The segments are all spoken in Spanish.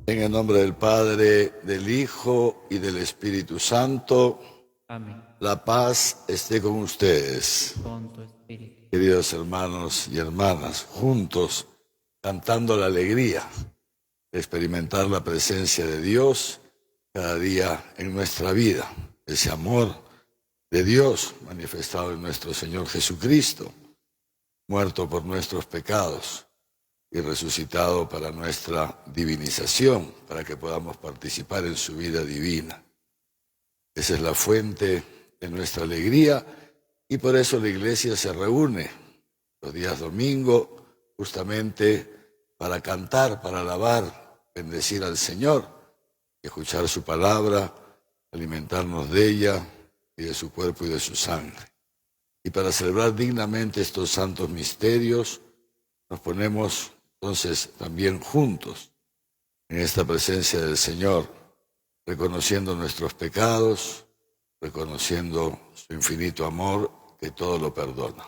En el nombre del Padre, del Hijo y del Espíritu Santo. Amén. La paz esté con ustedes. Con tu espíritu. Queridos hermanos y hermanas, juntos, cantando la alegría de experimentar la presencia de Dios cada día en nuestra vida. Ese amor de Dios manifestado en nuestro Señor Jesucristo, muerto por nuestros pecados y resucitado para nuestra divinización, para que podamos participar en su vida divina. Esa es la fuente de nuestra alegría y por eso la Iglesia se reúne los días domingo justamente para cantar, para alabar, bendecir al Señor, escuchar su palabra, alimentarnos de ella y de su cuerpo y de su sangre. Y para celebrar dignamente estos santos misterios, nos ponemos entonces también juntos en esta presencia del Señor, reconociendo nuestros pecados, reconociendo su infinito amor que todo lo perdona.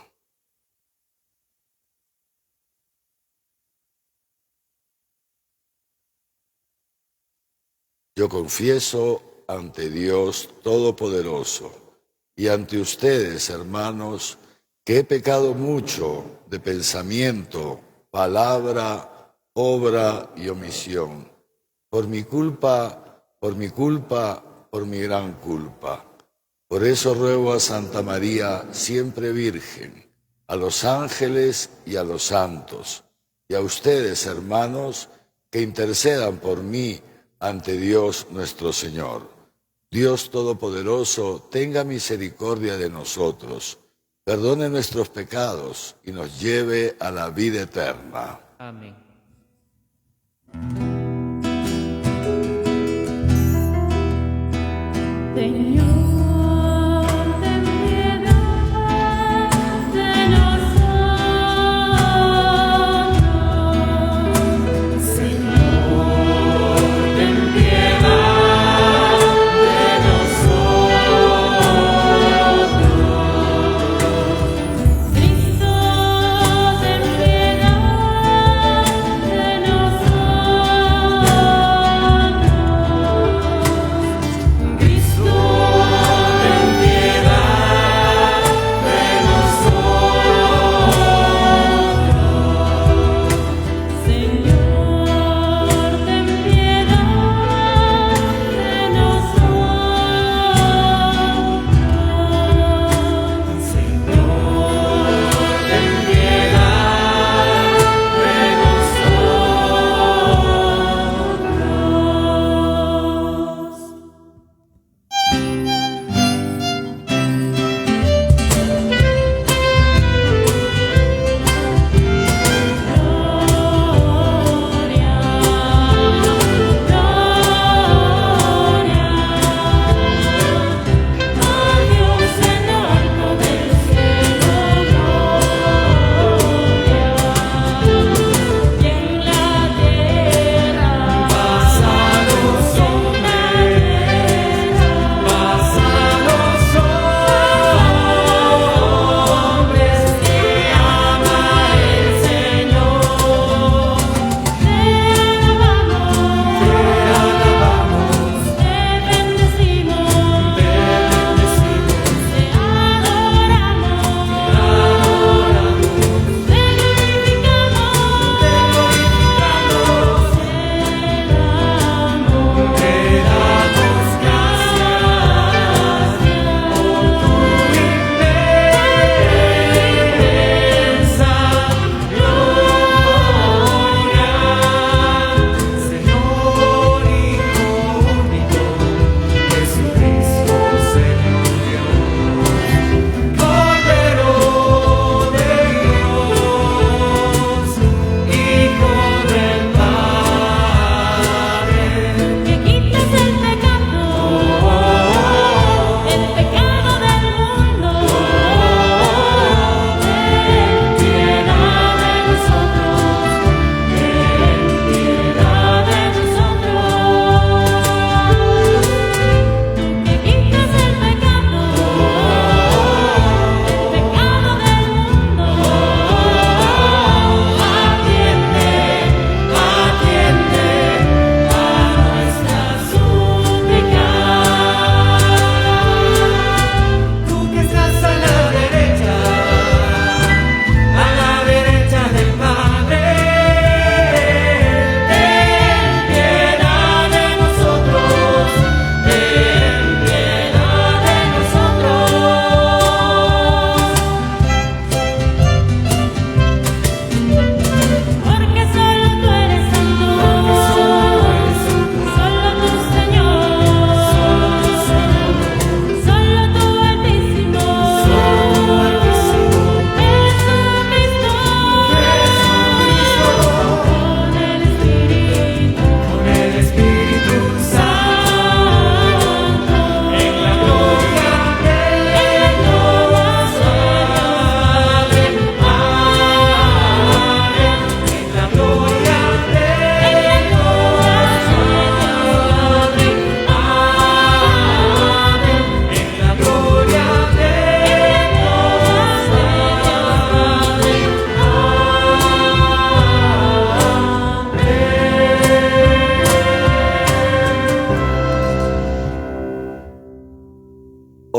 Yo confieso ante Dios Todopoderoso y ante ustedes, hermanos, que he pecado mucho de pensamiento, palabra, obra y omisión. Por mi culpa, por mi gran culpa. Por eso ruego a Santa María, siempre Virgen, a los ángeles y a los santos, y a ustedes, hermanos, que intercedan por mí ante Dios nuestro Señor. Dios Todopoderoso, tenga misericordia de nosotros, perdone nuestros pecados y nos lleve a la vida eterna. Amén. Señor, ten piedad de nosotros. Señor, ten piedad de nosotros. Cristo, ten piedad de nosotros.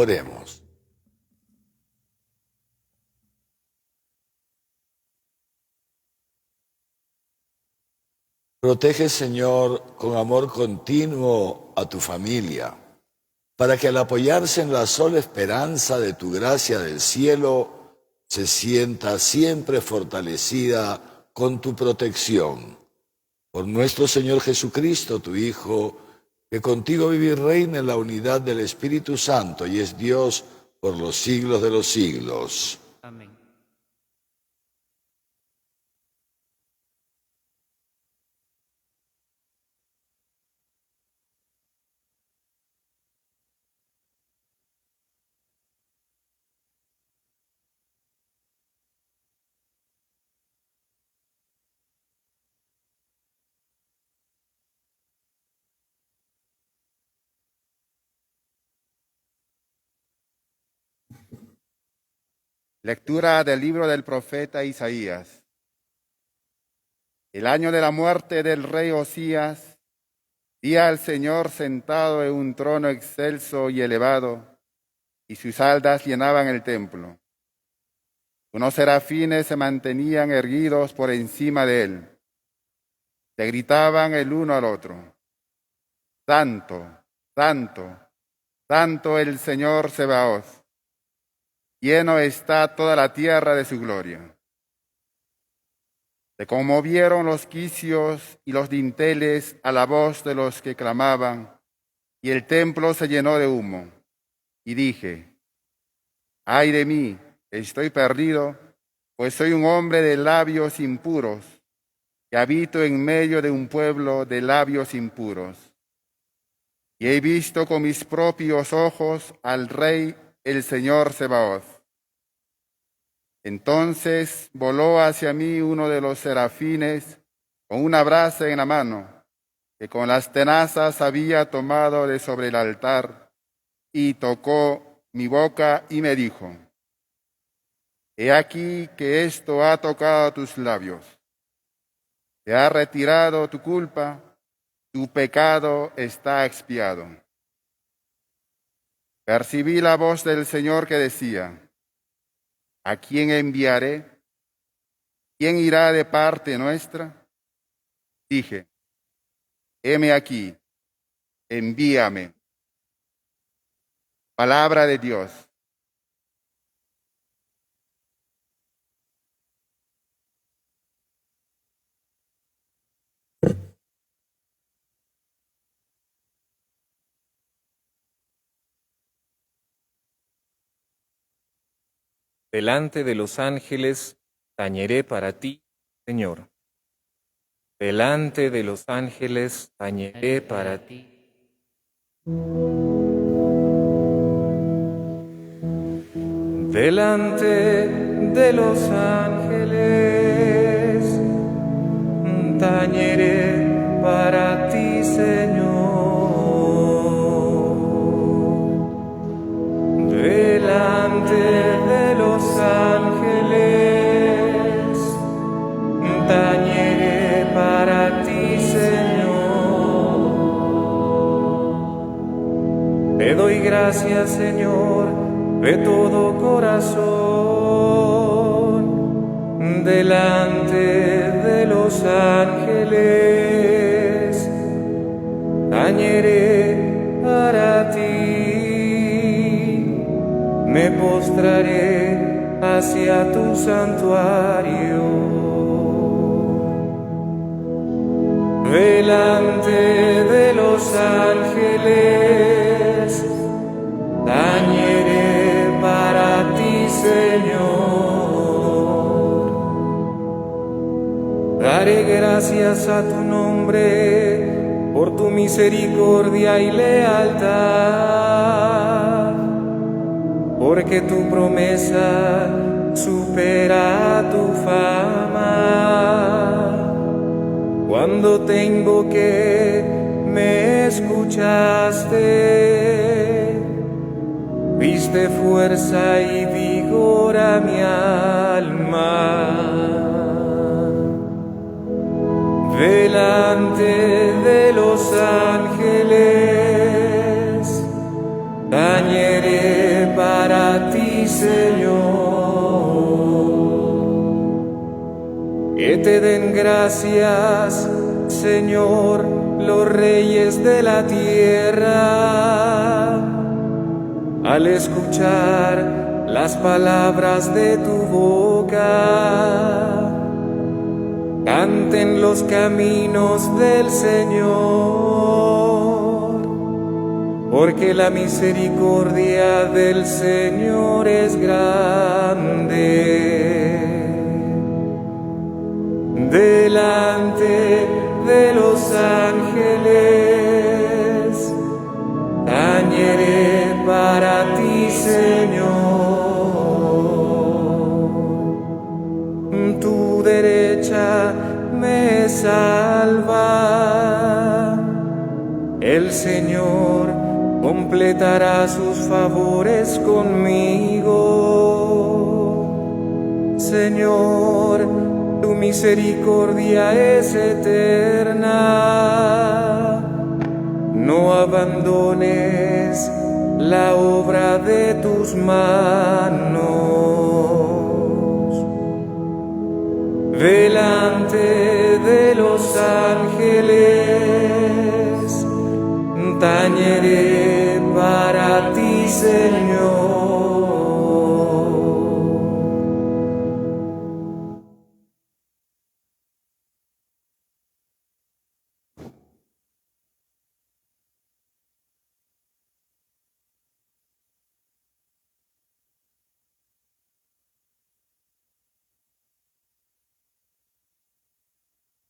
Oremos. Protege, Señor, con amor continuo a tu familia, para que al apoyarse en la sola esperanza de tu gracia del cielo, se sienta siempre fortalecida con tu protección. Por nuestro Señor Jesucristo, tu Hijo, que contigo vive y reina en la unidad del Espíritu Santo y es Dios por los siglos de los siglos. Amén. Lectura del libro del profeta Isaías. El año de la muerte del rey Osías, vi al Señor sentado en un trono excelso y elevado, y sus aldas llenaban el templo. Unos serafines se mantenían erguidos por encima de él. Se gritaban el uno al otro: Santo, Santo, Santo el Señor Sebaoth. Lleno está toda la tierra de su gloria. Se conmovieron los quicios y los dinteles a la voz de los que clamaban, y el templo se llenó de humo. Y dije: ¡ay de mí! Estoy perdido, pues soy un hombre de labios impuros, que habito en medio de un pueblo de labios impuros. Y he visto con mis propios ojos al Rey, el Señor Sebaoth. Entonces voló hacia mí uno de los serafines con una brasa en la mano, que con las tenazas había tomado de sobre el altar, y tocó mi boca y me dijo: He aquí que esto ha tocado tus labios. Te ha retirado tu culpa, tu pecado está expiado. Percibí la voz del Señor que decía: ¿a quién enviaré? ¿Quién irá de parte nuestra? Dije: heme aquí, envíame. Palabra de Dios. Delante de los ángeles tañeré para ti, Señor. Delante de los ángeles tañeré para ti. Delante de los ángeles tañeré para ti, Señor. Delante de los ángeles tañeré para ti, Señor. Te doy gracias, Señor, de todo corazón. Delante de los ángeles tañeré para ti. Me postraré hacia tu santuario. Delante de los ángeles tañeré para ti, Señor. Daré gracias a tu nombre por tu misericordia y lealtad, porque tu promesa supera tu fama. Cuando tengo que me escuchaste, diste fuerza y vigor a mi alma. Delante de los ángeles tañeré Señor. Que te den gracias, Señor, los reyes de la tierra, al escuchar las palabras de tu boca. Canten los caminos del Señor, porque la misericordia del Señor es grande. Delante de los ángeles, tañeré para ti, Señor. Tu derecha me salva. El Señor completará sus favores conmigo. Señor, tu misericordia es eterna. No abandones la obra de tus manos. Delante de los ángeles, tañeré para ti, Señor.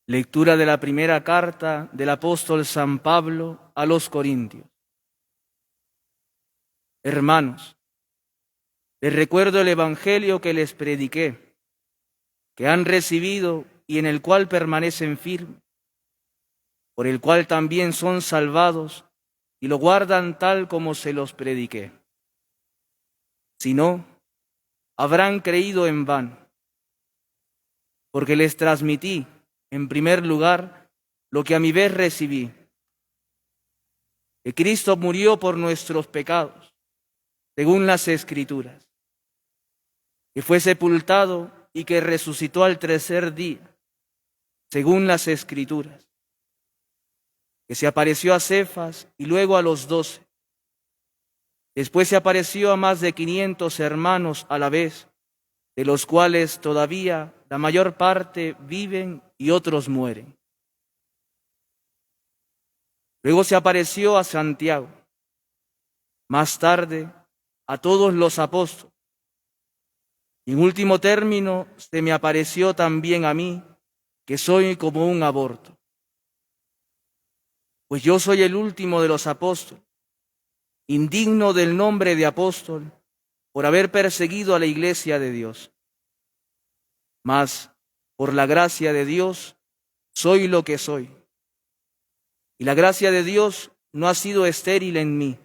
Lectura de la primera carta del apóstol San Pablo a los Corintios. Hermanos, les recuerdo el evangelio que les prediqué, que han recibido y en el cual permanecen firmes, por el cual también son salvados y lo guardan tal como se los prediqué. Si no, habrán creído en vano, porque les transmití en primer lugar lo que a mi vez recibí, que Cristo murió por nuestros pecados, según las Escrituras, que fue sepultado y que resucitó al tercer día, según las Escrituras, que se apareció a Cefas y luego a los 12. Después se apareció a más de 500 hermanos a la vez, de los cuales todavía la mayor parte viven y otros mueren. Luego se apareció a Santiago, más tarde a todos los apóstoles, y en último término se me apareció también a mí, que soy como un aborto. Pues yo soy el último de los apóstoles, indigno del nombre de apóstol, por haber perseguido a la iglesia de Dios. Mas, por la gracia de Dios, soy lo que soy. Y la gracia de Dios no ha sido estéril en mí.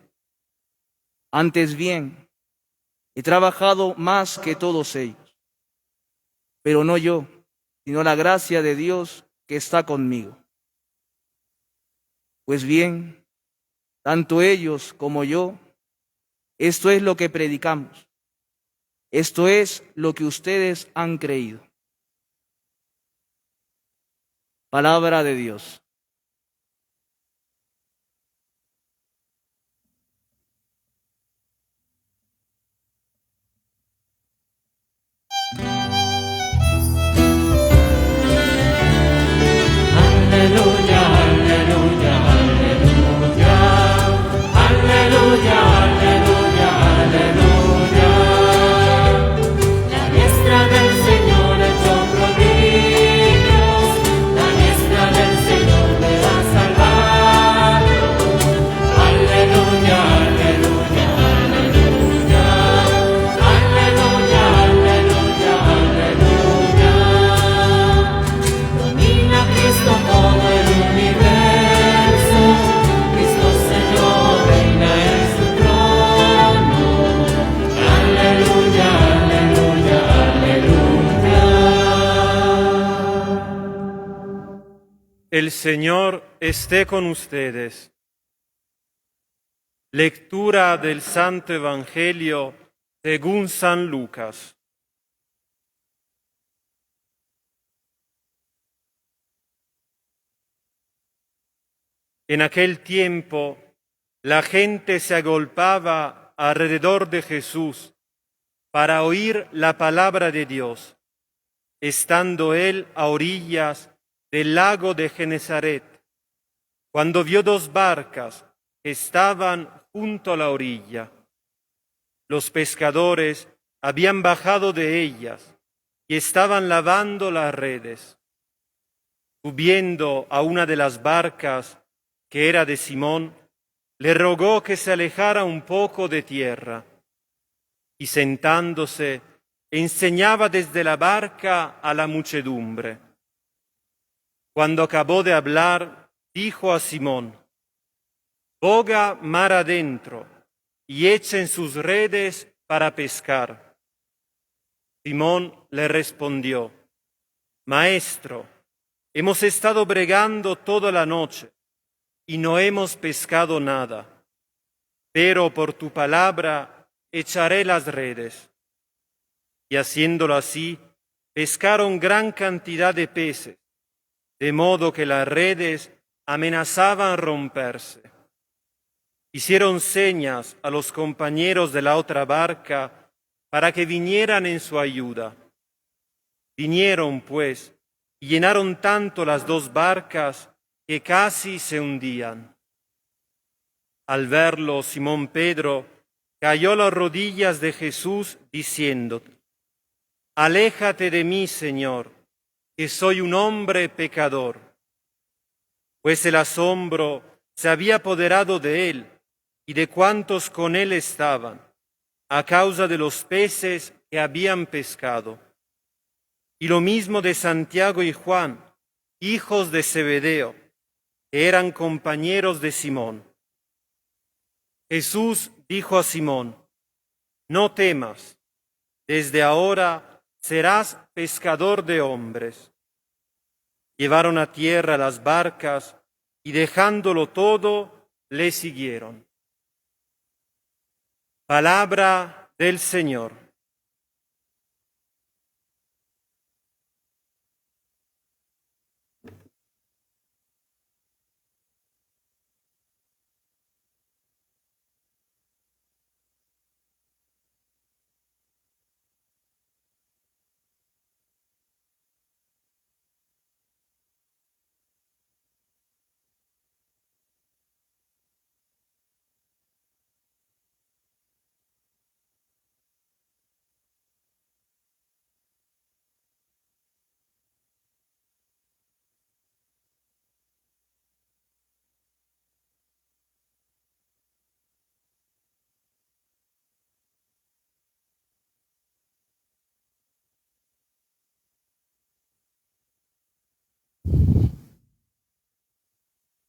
Antes bien, he trabajado más que todos ellos. Pero no yo, sino la gracia de Dios que está conmigo. Pues bien, tanto ellos como yo, esto es lo que predicamos. Esto es lo que ustedes han creído. Palabra de Dios. Aleluya, aleluya, aleluya. Aleluya, aleluya, aleluya. La diestra del Señor echó prodigios. La diestra del Señor me va a salvar. Aleluya, aleluya, aleluya. Aleluya, aleluya, aleluya. Domina Cristo todo el universo. Cristo Señor reina en su trono. Aleluya, aleluya, aleluya. El Señor esté con ustedes. Lectura del Santo Evangelio según San Lucas. En aquel tiempo, la gente se agolpaba alrededor de Jesús para oír la palabra de Dios, estando él a orillas del lago de Genesaret, cuando vio dos barcas que estaban junto a la orilla. Los pescadores habían bajado de ellas y estaban lavando las redes. Subiendo a una de las barcas, que era de Simón, le rogó que se alejara un poco de tierra, y sentándose, enseñaba desde la barca a la muchedumbre. Cuando acabó de hablar, dijo a Simón: «Boga mar adentro y echen sus redes para pescar». Simón le respondió: «Maestro, hemos estado bregando toda la noche y no hemos pescado nada, pero por tu palabra echaré las redes». Y haciéndolo así, pescaron gran cantidad de peces, de modo que las redes amenazaban romperse. Hicieron señas a los compañeros de la otra barca para que vinieran en su ayuda. Vinieron, pues, y llenaron tanto las dos barcas que casi se hundían. Al verlo, Simón Pedro cayó a las rodillas de Jesús diciendo: «Aléjate de mí, Señor, que soy un hombre pecador». Pues el asombro se había apoderado de él y de cuantos con él estaban, a causa de los peces que habían pescado. Y lo mismo de Santiago y Juan, hijos de Zebedeo, que eran compañeros de Simón. Jesús dijo a Simón: «No temas, desde ahora serás pescador de hombres». Llevaron a tierra las barcas y dejándolo todo, le siguieron. Palabra del Señor.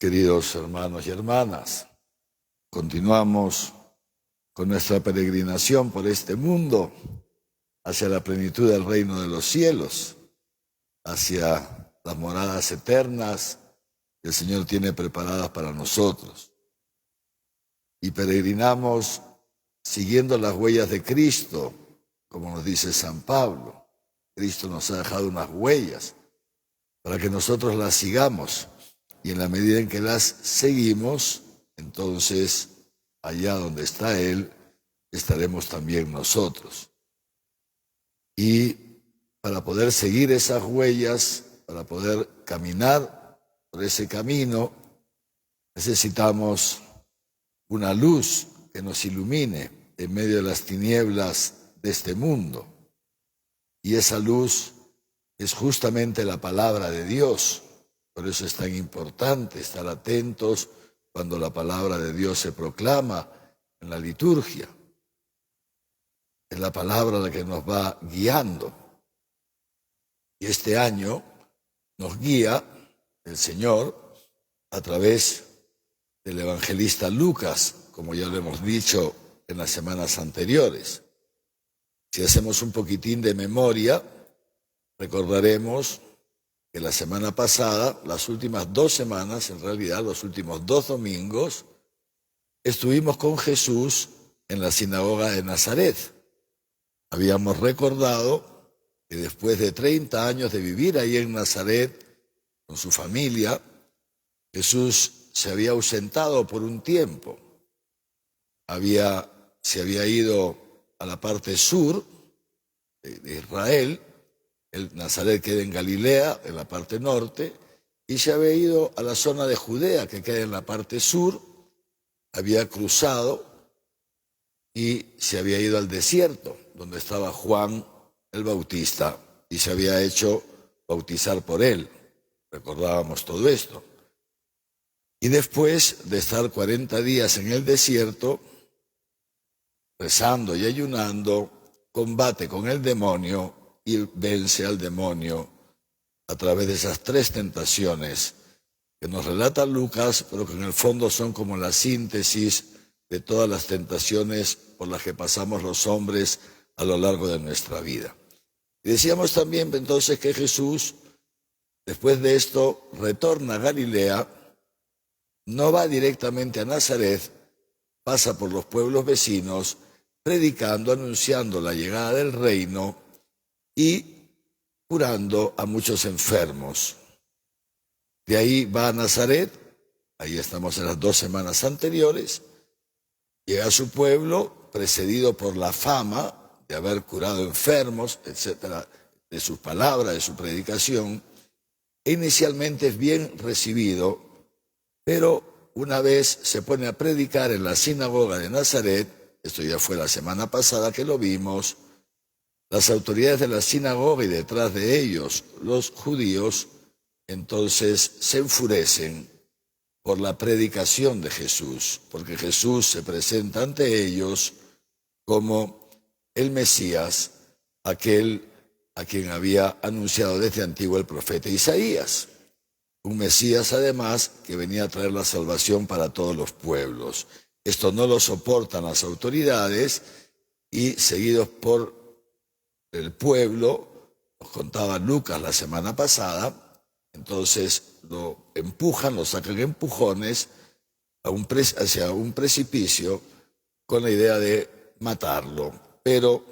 Queridos hermanos y hermanas, continuamos con nuestra peregrinación por este mundo hacia la plenitud del reino de los cielos, hacia las moradas eternas que el Señor tiene preparadas para nosotros. Y peregrinamos siguiendo las huellas de Cristo, como nos dice San Pablo. Cristo nos ha dejado unas huellas para que nosotros las sigamos. Y en la medida en que las seguimos, entonces allá donde está Él, estaremos también nosotros. Y para poder seguir esas huellas, para poder caminar por ese camino, necesitamos una luz que nos ilumine en medio de las tinieblas de este mundo. Y esa luz es justamente la palabra de Dios. Por eso es tan importante estar atentos cuando la palabra de Dios se proclama en la liturgia. Es la palabra la que nos va guiando. Y este año nos guía el Señor a través del evangelista Lucas, como ya lo hemos dicho en las semanas anteriores. Si hacemos un poquitín de memoria, recordaremos que la semana pasada, las últimas 2 semanas, en realidad los últimos 2 domingos, estuvimos con Jesús en la sinagoga de Nazaret. Habíamos recordado que después de 30 años de vivir ahí en Nazaret con su familia, Jesús se había ausentado por un tiempo. Se había ido a la parte sur de Israel. El Nazaret queda en Galilea, en la parte norte, y se había ido a la zona de Judea, que queda en la parte sur. Había cruzado y se había ido al desierto, donde estaba Juan el Bautista, y se había hecho bautizar por él. Recordábamos todo esto. Y después de estar 40 días en el desierto, rezando y ayunando, combate con el demonio y vence al demonio a través de esas 3 tentaciones que nos relata Lucas, pero que en el fondo son como la síntesis de todas las tentaciones por las que pasamos los hombres a lo largo de nuestra vida. Y decíamos también entonces que Jesús, después de esto, retorna a Galilea, no va directamente a Nazaret, pasa por los pueblos vecinos, predicando, anunciando la llegada del reino y curando a muchos enfermos. De ahí va a Nazaret, ahí estamos en las 2 semanas anteriores, llega a su pueblo, precedido por la fama de haber curado enfermos, etcétera, de sus palabras, de su predicación, e inicialmente es bien recibido, pero una vez se pone a predicar en la sinagoga de Nazaret, esto ya fue la semana pasada que lo vimos, las autoridades de la sinagoga y detrás de ellos los judíos, entonces se enfurecen por la predicación de Jesús, porque Jesús se presenta ante ellos como el Mesías, aquel a quien había anunciado desde antiguo el profeta Isaías. Un Mesías, además, que venía a traer la salvación para todos los pueblos. Esto no lo soportan las autoridades y, seguidos por el pueblo, nos contaba Lucas la semana pasada, entonces lo empujan, lo sacan empujones hacia un precipicio con la idea de matarlo. Pero,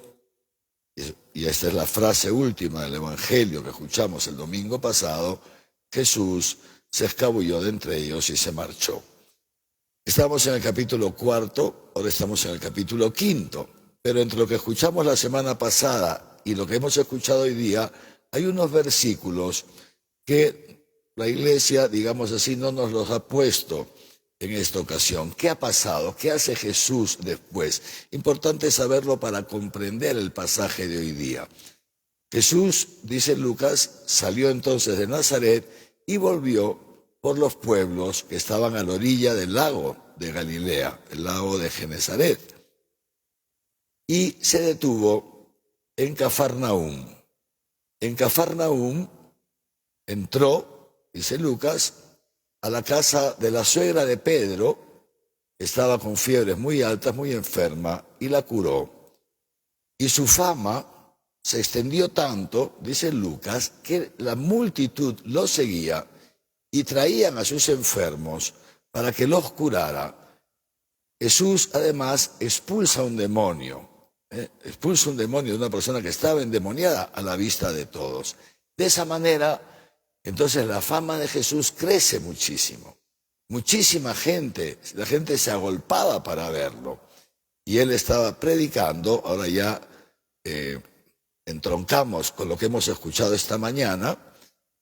y esta es la frase última del Evangelio que escuchamos el domingo pasado, Jesús se escabulló de entre ellos y se marchó. Estamos en el capítulo 4, ahora estamos en el capítulo 5, pero entre lo que escuchamos la semana pasada y lo que hemos escuchado hoy día, hay unos versículos que la Iglesia, digamos así, no nos los ha puesto en esta ocasión. ¿Qué ha pasado? ¿Qué hace Jesús después? Importante saberlo para comprender el pasaje de hoy día. Jesús, dice Lucas, salió entonces de Nazaret y volvió por los pueblos que estaban a la orilla del lago de Galilea, el lago de Genesaret, y se detuvo en Cafarnaúm. En Cafarnaúm entró, dice Lucas, a la casa de la suegra de Pedro, que estaba con fiebres muy altas, muy enferma, y la curó. Y su fama se extendió tanto, dice Lucas, que la multitud lo seguía y traían a sus enfermos para que los curara. Jesús, además, expulsa un demonio. Expulsa un demonio de una persona que estaba endemoniada a la vista de todos. De esa manera, entonces la fama de Jesús crece muchísimo. Muchísima gente, la gente se agolpaba para verlo. Y él estaba predicando, ahora ya entroncamos con lo que hemos escuchado esta mañana.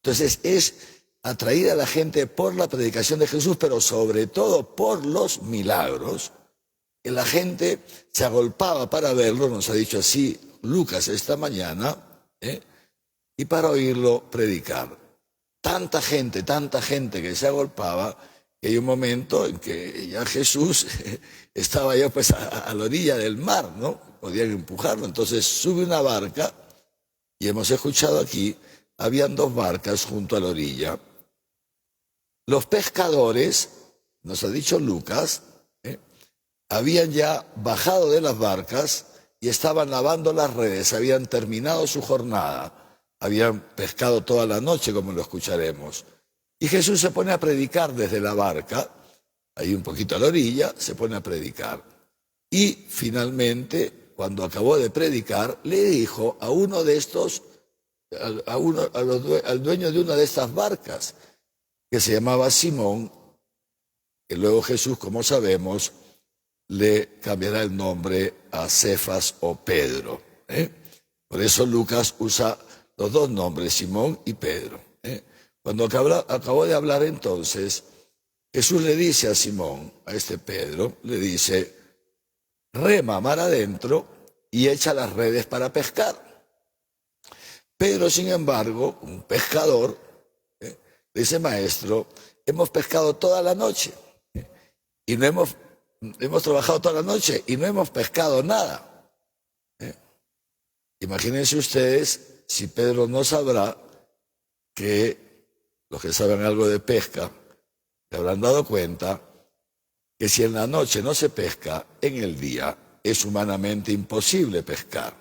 Entonces es atraída a la gente por la predicación de Jesús, pero sobre todo por los milagros. Que la gente se agolpaba para verlo, nos ha dicho así Lucas esta mañana, y para oírlo predicar. Tanta gente que se agolpaba, que hay un momento en que ya Jesús estaba ya pues a la orilla del mar, ¿no? Podían empujarlo, entonces sube una barca, y hemos escuchado aquí, habían 2 barcas junto a la orilla. Los pescadores, nos ha dicho Lucas, habían ya bajado de las barcas y estaban lavando las redes, habían terminado su jornada, habían pescado toda la noche, como lo escucharemos. Y Jesús se pone a predicar desde la barca, ahí un poquito a la orilla, se pone a predicar. Y finalmente cuando acabó de predicar, le dijo a uno de estos, al dueño de una de estas barcas, que se llamaba Simón, que luego Jesús, como sabemos, le cambiará el nombre a Cefas o Pedro. Por eso Lucas usa los dos nombres, Simón y Pedro. Cuando acabó de hablar entonces, Jesús le dice a Simón, a este Pedro, le dice, rema mar adentro y echa las redes para pescar. Pedro, sin embargo, un pescador, dice, maestro, hemos pescado toda la noche y no hemos trabajado toda la noche y no hemos pescado nada. Imagínense ustedes si Pedro no sabrá que los que saben algo de pesca se habrán dado cuenta que si en la noche no se pesca, en el día es humanamente imposible pescar,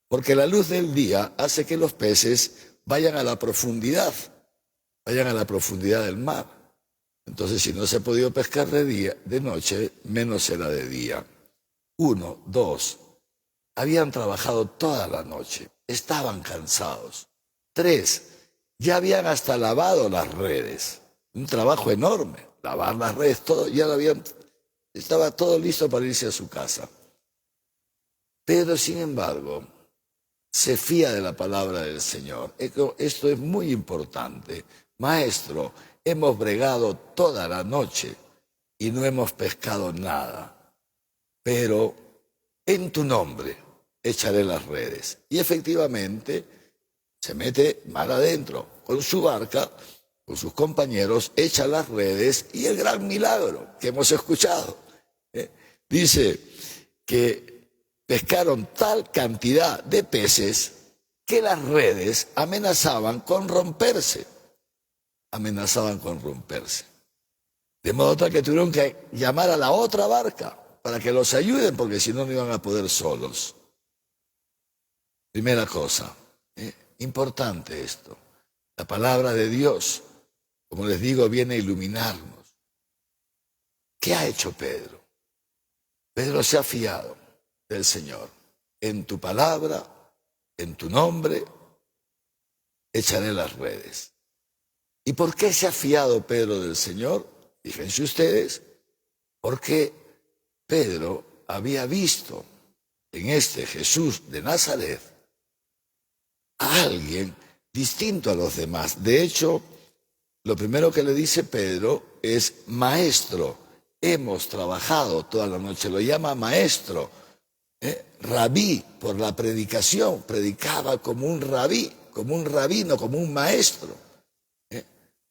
porque la luz del día hace que los peces vayan a la profundidad del mar. Entonces, si no se ha podido pescar de noche, menos será de día. 1, 2, habían trabajado toda la noche, estaban cansados. 3, ya habían hasta lavado las redes, un trabajo enorme, lavar las redes, todo, estaba todo listo para irse a su casa. Pedro, sin embargo, se fía de la palabra del Señor. Esto es muy importante. Maestro, hemos bregado toda la noche y no hemos pescado nada, pero en tu nombre echaré las redes. Y efectivamente se mete mar adentro con su barca, con sus compañeros, echa las redes y el gran milagro que hemos escuchado. Dice que pescaron tal cantidad de peces que las redes amenazaban con romperse. De modo tal que tuvieron que llamar a la otra barca para que los ayuden, porque si no, no iban a poder solos. Primera cosa, importante esto. La palabra de Dios, como les digo, viene a iluminarnos. ¿Qué ha hecho Pedro? Pedro se ha fiado del Señor. En tu palabra, en tu nombre, echaré las redes. ¿Y por qué se ha fiado Pedro del Señor? Fíjense ustedes, porque Pedro había visto en este Jesús de Nazaret a alguien distinto a los demás. De hecho, lo primero que le dice Pedro es, maestro, hemos trabajado toda la noche. Lo llama maestro, rabí, por la predicación. Predicaba como un rabí, como un rabino, como un maestro.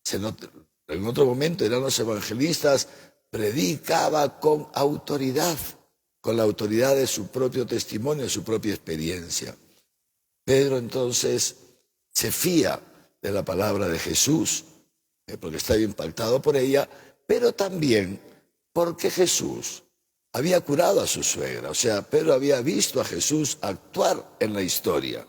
En otro momento eran los evangelistas, predicaba con autoridad, con la autoridad de su propio testimonio, de su propia experiencia. Pedro entonces se fía de la palabra de Jesús, porque está impactado por ella, pero también porque Jesús había curado a su suegra. O sea, Pedro había visto a Jesús actuar en la historia.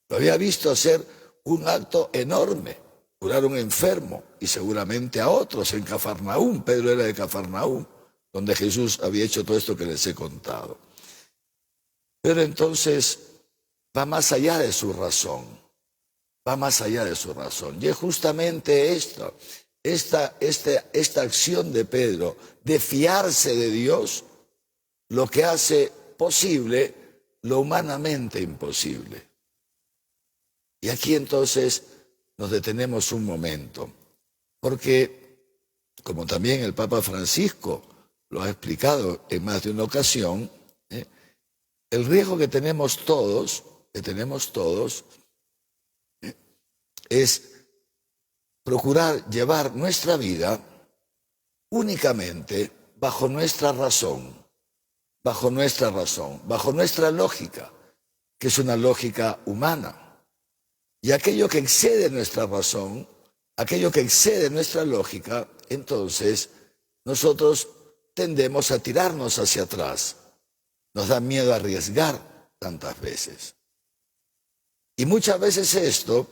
Lo había visto hacer un acto enorme, curar a un enfermo y seguramente a otros en Cafarnaúm. Pedro era de Cafarnaúm, donde Jesús había hecho todo esto que les he contado. Pero entonces va más allá de su razón, Y es justamente esta acción de Pedro de fiarse de Dios lo que hace posible lo humanamente imposible. Y aquí entonces nos detenemos un momento, porque, como también el Papa Francisco lo ha explicado en más de una ocasión, el riesgo que tenemos todos, es procurar llevar nuestra vida únicamente bajo nuestra razón, bajo nuestra lógica, que es una lógica humana. Y aquello que excede nuestra razón, aquello que excede nuestra lógica, entonces nosotros tendemos a tirarnos hacia atrás. Nos da miedo a arriesgar tantas veces. Y muchas veces esto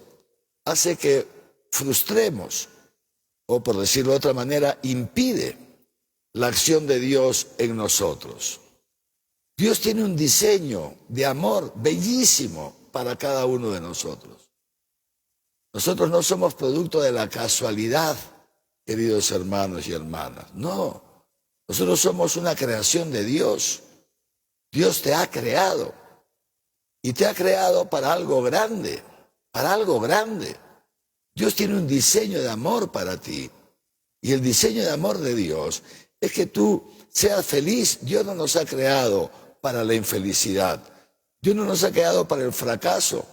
hace que frustremos, o por decirlo de otra manera, impide la acción de Dios en nosotros. Dios tiene un diseño de amor bellísimo para cada uno de nosotros. Nosotros no somos producto de la casualidad, queridos hermanos y hermanas. No, nosotros somos una creación de Dios. Dios te ha creado y te ha creado para algo grande, para algo grande. Dios tiene un diseño de amor para ti y el diseño de amor de Dios es que tú seas feliz. Dios no nos ha creado para la infelicidad. Dios no nos ha creado para el fracaso.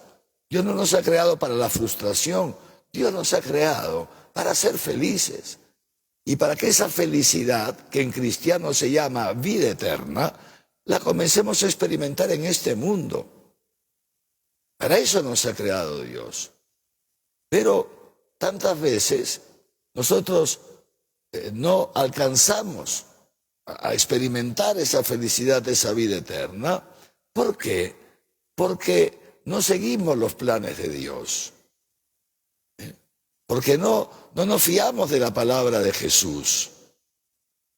Dios no nos ha creado para la frustración. Dios nos ha creado para ser felices. Y para que esa felicidad, que en cristiano se llama vida eterna, la comencemos a experimentar en este mundo. Para eso nos ha creado Dios. Pero tantas veces nosotros no alcanzamos a experimentar esa felicidad, esa vida eterna. ¿Por qué? Porque no seguimos los planes de Dios. Porque no nos fiamos de la palabra de Jesús.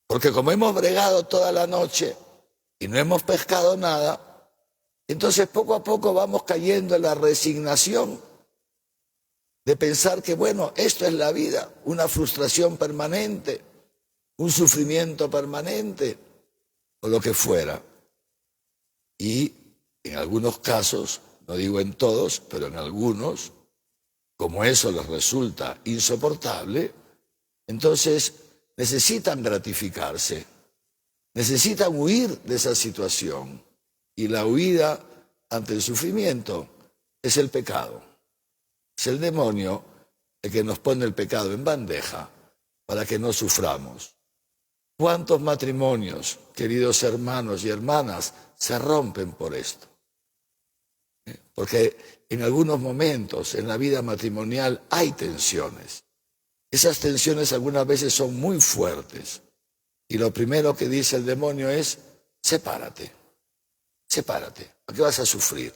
Porque como hemos bregado toda la noche y no hemos pescado nada, entonces poco a poco vamos cayendo en la resignación de pensar que, bueno, esto es la vida, una frustración permanente, un sufrimiento permanente, o lo que fuera. Y en algunos casos, no digo en todos, pero en algunos, como eso les resulta insoportable, entonces necesitan gratificarse, necesitan huir de esa situación. Y la huida ante el sufrimiento es el pecado. Es el demonio el que nos pone el pecado en bandeja para que no suframos. ¿Cuántos matrimonios, queridos hermanos y hermanas, se rompen por esto? Porque en algunos momentos en la vida matrimonial hay tensiones. Esas tensiones algunas veces son muy fuertes. Y lo primero que dice el demonio es, sepárate, sepárate, ¿a qué vas a sufrir?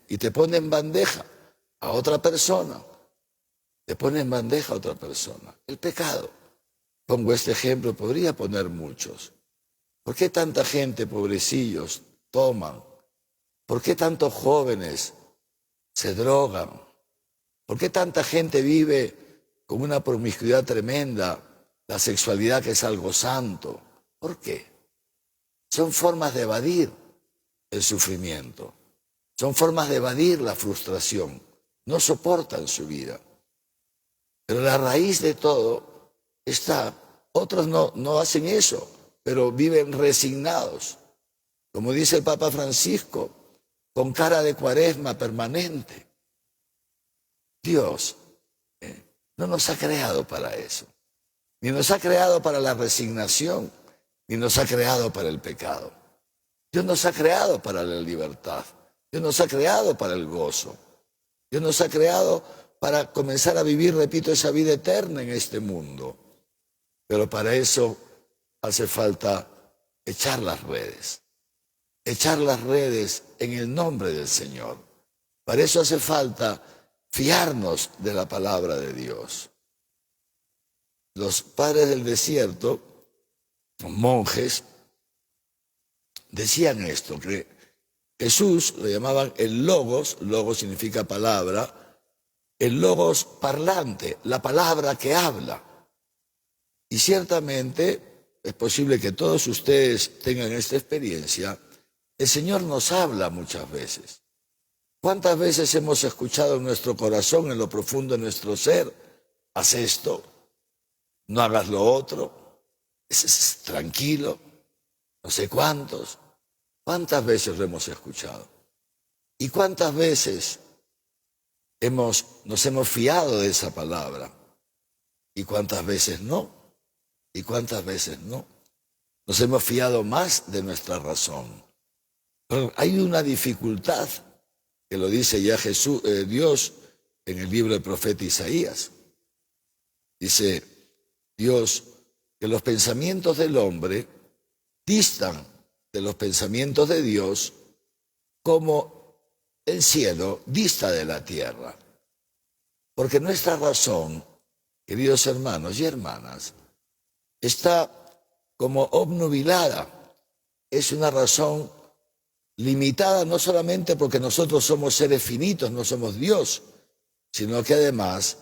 Y te pone en bandeja a otra persona, te pone en bandeja a otra persona. El pecado. Pongo este ejemplo, podría poner muchos. ¿Por qué tanta gente, pobrecillos, toman? ¿Por qué tantos jóvenes se drogan? ¿Por qué tanta gente vive con una promiscuidad tremenda, la sexualidad que es algo santo? ¿Por qué? Son formas de evadir el sufrimiento, son formas de evadir la frustración, no soportan su vida. Pero la raíz de todo está, otros no hacen eso, pero viven resignados, como dice el Papa Francisco, con cara de cuaresma permanente. Dios no nos ha creado para eso, ni nos ha creado para la resignación, ni nos ha creado para el pecado. Dios nos ha creado para la libertad, Dios nos ha creado para el gozo, Dios nos ha creado para comenzar a vivir, repito, esa vida eterna en este mundo. Pero para eso hace falta echar las redes en el nombre del Señor. Para eso hace falta fiarnos de la palabra de Dios. Los padres del desierto, los monjes, decían esto, que Jesús lo llamaban el logos significa palabra, el logos parlante, la palabra que habla. Y ciertamente es posible que todos ustedes tengan esta experiencia. El Señor nos habla muchas veces. ¿Cuántas veces hemos escuchado en nuestro corazón, en lo profundo de nuestro ser, haz esto, no hagas lo otro, es tranquilo, no sé cuántos? ¿Cuántas veces lo hemos escuchado? ¿Y cuántas veces nos hemos fiado de esa palabra? ¿Y cuántas veces no? ¿Y cuántas veces no? Nos hemos fiado más de nuestra razón. Pero hay una dificultad, que lo dice ya Dios en el libro del profeta Isaías. Dice Dios que los pensamientos del hombre distan de los pensamientos de Dios como el cielo dista de la tierra. Porque nuestra razón, queridos hermanos y hermanas, está como obnubilada es una razón limitada no solamente porque nosotros somos seres finitos, no somos Dios, sino que además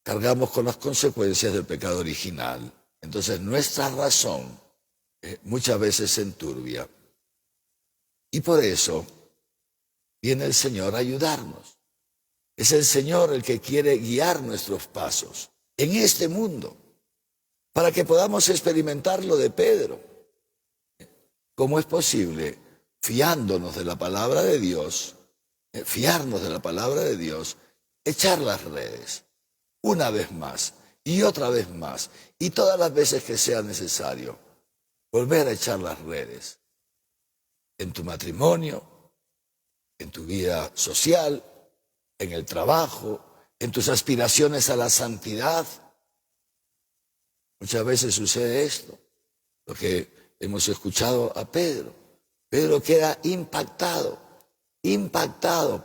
cargamos con las consecuencias del pecado original. Entonces nuestra razón muchas veces se enturbia. Y por eso viene el Señor a ayudarnos. Es el Señor el que quiere guiar nuestros pasos en este mundo, para que podamos experimentar lo de Pedro. ¿Cómo es posible, fiándonos de la palabra de Dios, fiarnos de la palabra de Dios, echar las redes una vez más y otra vez más y todas las veces que sea necesario, volver a echar las redes en tu matrimonio, en tu vida social, en el trabajo, en tus aspiraciones a la santidad? Muchas veces sucede esto, lo que hemos escuchado a Pedro. Pedro queda impactado,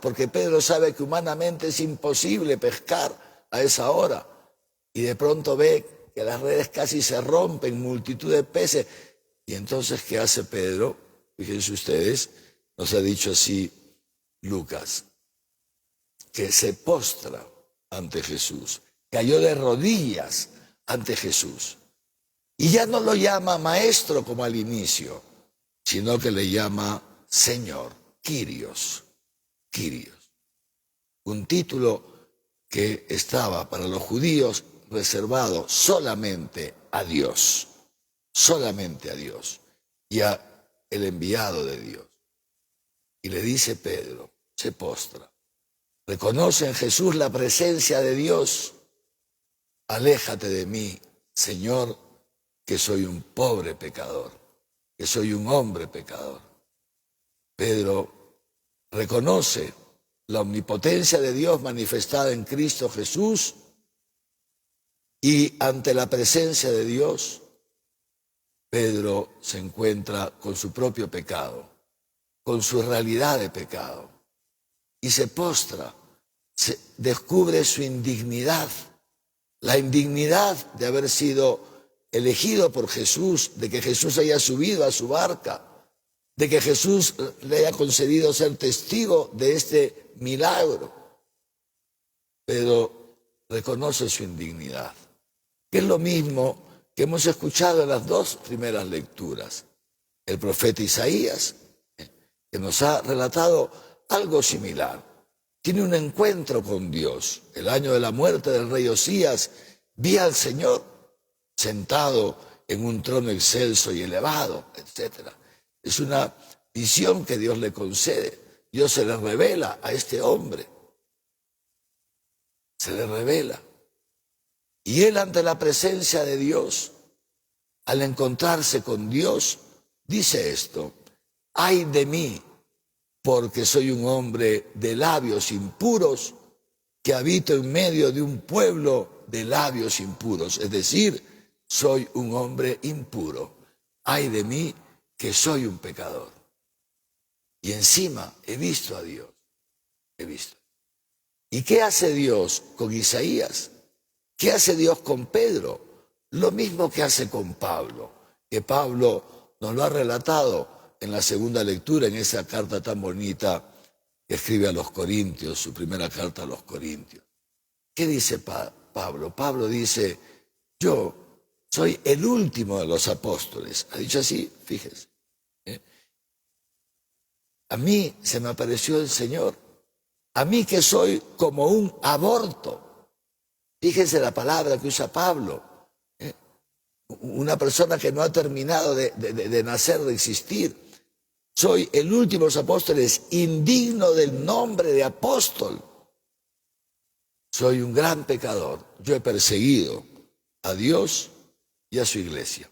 porque Pedro sabe que humanamente es imposible pescar a esa hora. Y de pronto ve que las redes casi se rompen, multitud de peces. Y entonces, ¿qué hace Pedro? Fíjense ustedes, nos ha dicho así Lucas, que se postra ante Jesús, cayó de rodillas ante Jesús. Y ya no lo llama maestro como al inicio, sino que le llama Señor, Kyrios, Kyrios. Un título que estaba para los judíos reservado solamente a Dios y a el enviado de Dios. Y le dice Pedro, se postra, reconoce en Jesús la presencia de Dios. Aléjate de mí, Señor, que soy un pobre pecador, que soy un hombre pecador. Pedro reconoce la omnipotencia de Dios manifestada en Cristo Jesús y ante la presencia de Dios, Pedro se encuentra con su propio pecado, con su realidad de pecado, y se postra, descubre su indignidad, la indignidad de haber sido elegido por Jesús, de que Jesús haya subido a su barca, de que Jesús le haya concedido ser testigo de este milagro. Pero reconoce su indignidad, que es lo mismo que hemos escuchado en las dos primeras lecturas. El profeta Isaías, que nos ha relatado algo similar, tiene un encuentro con Dios. El año de la muerte del rey Osías, vi al Señor sentado en un trono excelso y elevado, etc. Es una visión que Dios le concede. Dios se le revela a este hombre. Se le revela. Y él, ante la presencia de Dios, al encontrarse con Dios, dice esto: ay de mí, porque soy un hombre de labios impuros, que habito en medio de un pueblo de labios impuros. Es decir, soy un hombre impuro. Ay de mí, que soy un pecador. Y encima he visto a Dios. He visto. ¿Y qué hace Dios con Isaías? ¿Qué hace Dios con Pedro? Lo mismo que hace con Pablo, que Pablo nos lo ha relatado en la segunda lectura, en esa carta tan bonita que escribe a los Corintios, su primera carta a los Corintios. ¿Qué dice Pablo? Pablo dice, yo soy el último de los apóstoles. Ha dicho así, fíjense. A mí se me apareció el Señor. A mí que soy como un aborto. Fíjense la palabra que usa Pablo. Una persona que no ha terminado de nacer, de existir. Soy el último de los apóstoles, indigno del nombre de apóstol. Soy un gran pecador. Yo he perseguido a Dios y a su iglesia.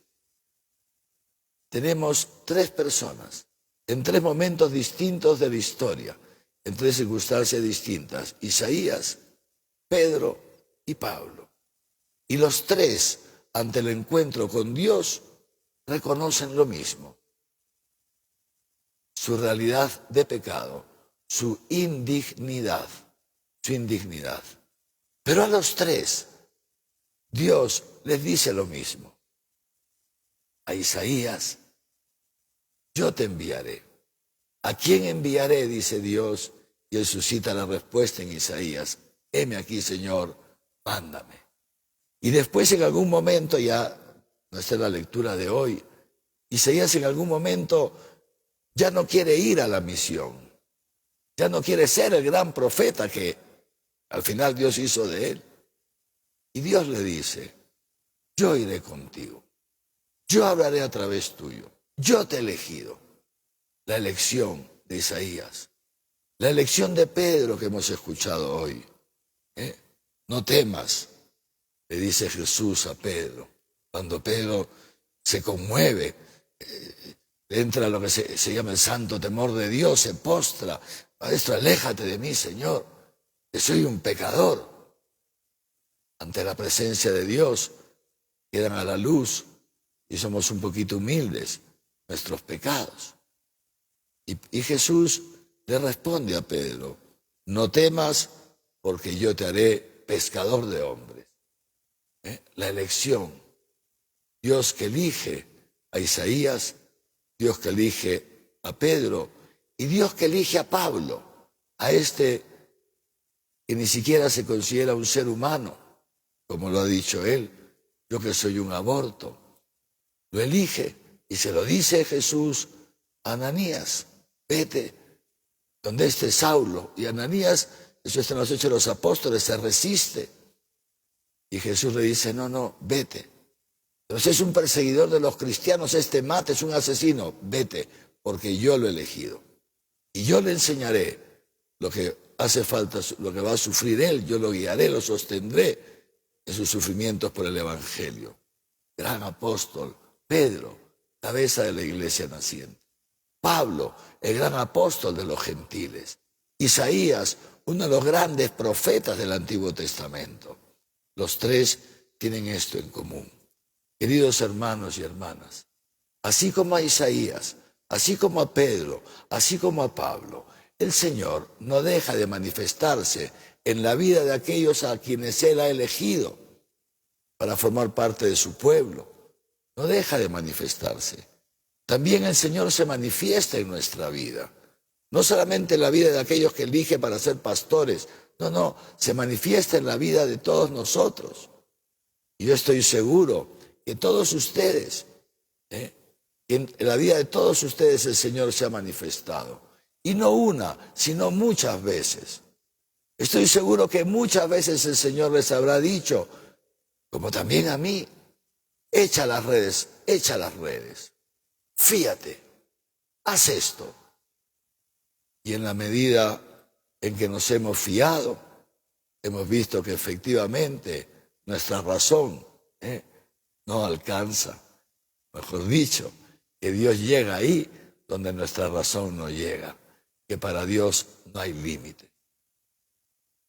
Tenemos tres personas en tres momentos distintos de la historia, en tres circunstancias distintas: Isaías, Pedro y Pablo. Y los tres, ante el encuentro con Dios, reconocen lo mismo: su realidad de pecado, su indignidad. Pero a los tres, Dios les dice lo mismo. A Isaías, yo te enviaré. ¿A quién enviaré?, dice Dios, y él suscita la respuesta en Isaías. Heme aquí, Señor, mándame. Y después en algún momento, ya no es la lectura de hoy, Isaías en algún momento ya no quiere ir a la misión, ya no quiere ser el gran profeta que al final Dios hizo de él. Y Dios le dice, yo iré contigo, yo hablaré a través tuyo, yo te he elegido. La elección de Isaías, la elección de Pedro que hemos escuchado hoy. No temas, le dice Jesús a Pedro. Cuando Pedro se conmueve, entra lo que se llama el santo temor de Dios, se postra. Maestro, aléjate de mí, Señor, que soy un pecador. Ante la presencia de Dios, quedan a la luz y somos un poquito humildes nuestros pecados. Y Jesús le responde a Pedro, no temas porque yo te haré pescador de hombres. La elección, Dios que elige a Isaías, Dios que elige a Pedro y Dios que elige a Pablo, a este que ni siquiera se considera un ser humano, como lo ha dicho él, yo que soy un aborto. Lo elige y se lo dice Jesús a Ananías, vete donde esté Saulo. Y Ananías, eso está en los Hechos de los Apóstoles, se resiste. Y Jesús le dice, no, vete. Pero si es un perseguidor de los cristianos, mata, es un asesino, vete, porque yo lo he elegido. Y yo le enseñaré lo que hace falta, lo que va a sufrir él, yo lo guiaré, lo sostendré en sus sufrimientos por el Evangelio. Gran apóstol, Pedro, cabeza de la iglesia naciente. Pablo, el gran apóstol de los gentiles. Isaías, uno de los grandes profetas del Antiguo Testamento. Los tres tienen esto en común. Queridos hermanos y hermanas, así como a Isaías, así como a Pedro, así como a Pablo, el Señor no deja de manifestarse en la vida de aquellos a quienes Él ha elegido para formar parte de su pueblo. No deja de manifestarse. También el Señor se manifiesta en nuestra vida. No solamente en la vida de aquellos que elige para ser pastores. No, se manifiesta en la vida de todos nosotros. Y yo estoy seguro que todos ustedes, en la vida de todos ustedes el Señor se ha manifestado. Y no una, sino muchas veces. Estoy seguro que muchas veces el Señor les habrá dicho, como también a mí, echa las redes. Fíate, haz esto. Y en la medida en que nos hemos fiado, hemos visto que efectivamente nuestra razón no alcanza. Mejor dicho, que Dios llega ahí donde nuestra razón no llega, que para Dios no hay límite.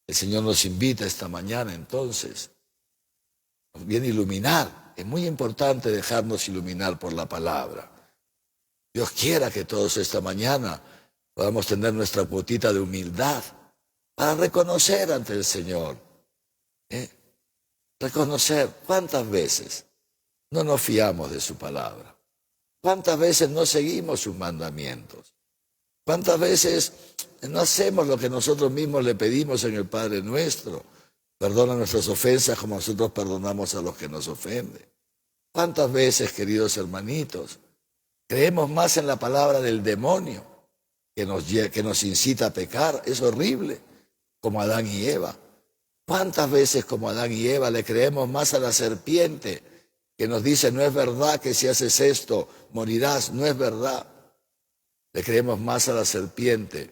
El Señor nos invita esta mañana entonces, nos viene a iluminar. Es muy importante dejarnos iluminar por la palabra. Dios quiera que todos esta mañana podamos tener nuestra cuotita de humildad para reconocer ante el Señor. Reconocer cuántas veces no nos fiamos de su palabra. Cuántas veces no seguimos sus mandamientos. Cuántas veces no hacemos lo que nosotros mismos le pedimos en el Padre Nuestro. Perdona nuestras ofensas como nosotros perdonamos a los que nos ofenden. ¿Cuántas veces, queridos hermanitos, creemos más en la palabra del demonio que nos incita a pecar? Es horrible, como Adán y Eva. ¿Cuántas veces, como Adán y Eva, le creemos más a la serpiente que nos dice, no es verdad que si haces esto morirás? No es verdad. Le creemos más a la serpiente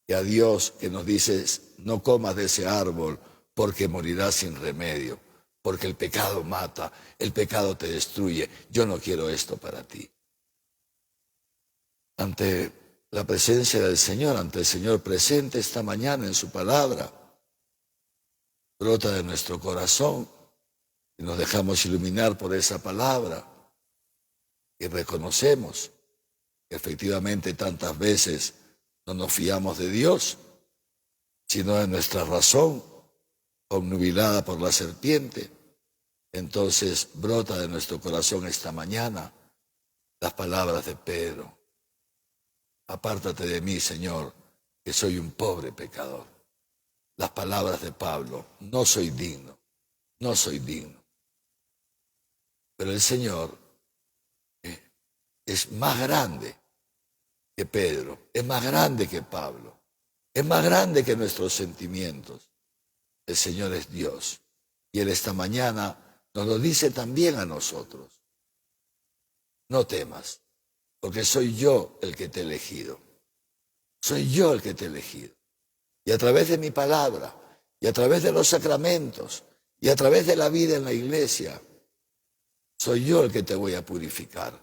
que a Dios, que nos dice, no comas de ese árbol porque morirás sin remedio, porque el pecado mata, el pecado te destruye. Yo no quiero esto para ti. Ante la presencia del Señor, ante el Señor presente esta mañana en su palabra, brota de nuestro corazón y nos dejamos iluminar por esa palabra y reconocemos que efectivamente tantas veces no nos fiamos de Dios, sino de nuestra razón, obnubilada por la serpiente. Entonces brota de nuestro corazón esta mañana las palabras de Pedro. apártate de mí, Señor, que soy un pobre pecador. Las palabras de Pablo, no soy digno, no soy digno. Pero el Señor es más grande que Pedro, es más grande que Pablo, es más grande que nuestros sentimientos. El Señor es Dios. Y Él esta mañana nos lo dice también a nosotros. No temas, porque soy yo el que te he elegido. Soy yo el que te he elegido. Y a través de mi palabra, y a través de los sacramentos, y a través de la vida en la iglesia, soy yo el que te voy a purificar.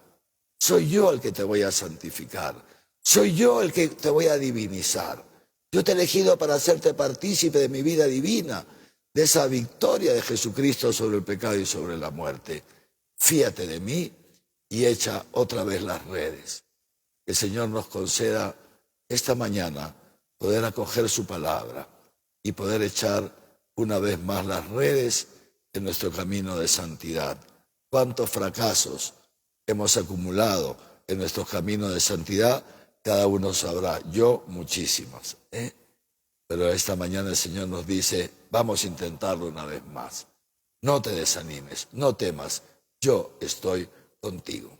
Soy yo el que te voy a santificar. Soy yo el que te voy a divinizar. Yo te he elegido para hacerte partícipe de mi vida divina, de esa victoria de Jesucristo sobre el pecado y sobre la muerte. Fíate de mí y echa otra vez las redes. Que el Señor nos conceda esta mañana poder acoger su palabra y poder echar una vez más las redes en nuestro camino de santidad. ¿Cuántos fracasos hemos acumulado en nuestros caminos de santidad? Cada uno sabrá, yo muchísimos. Pero esta mañana el Señor nos dice, vamos a intentarlo una vez más. No te desanimes, no temas, yo estoy contigo.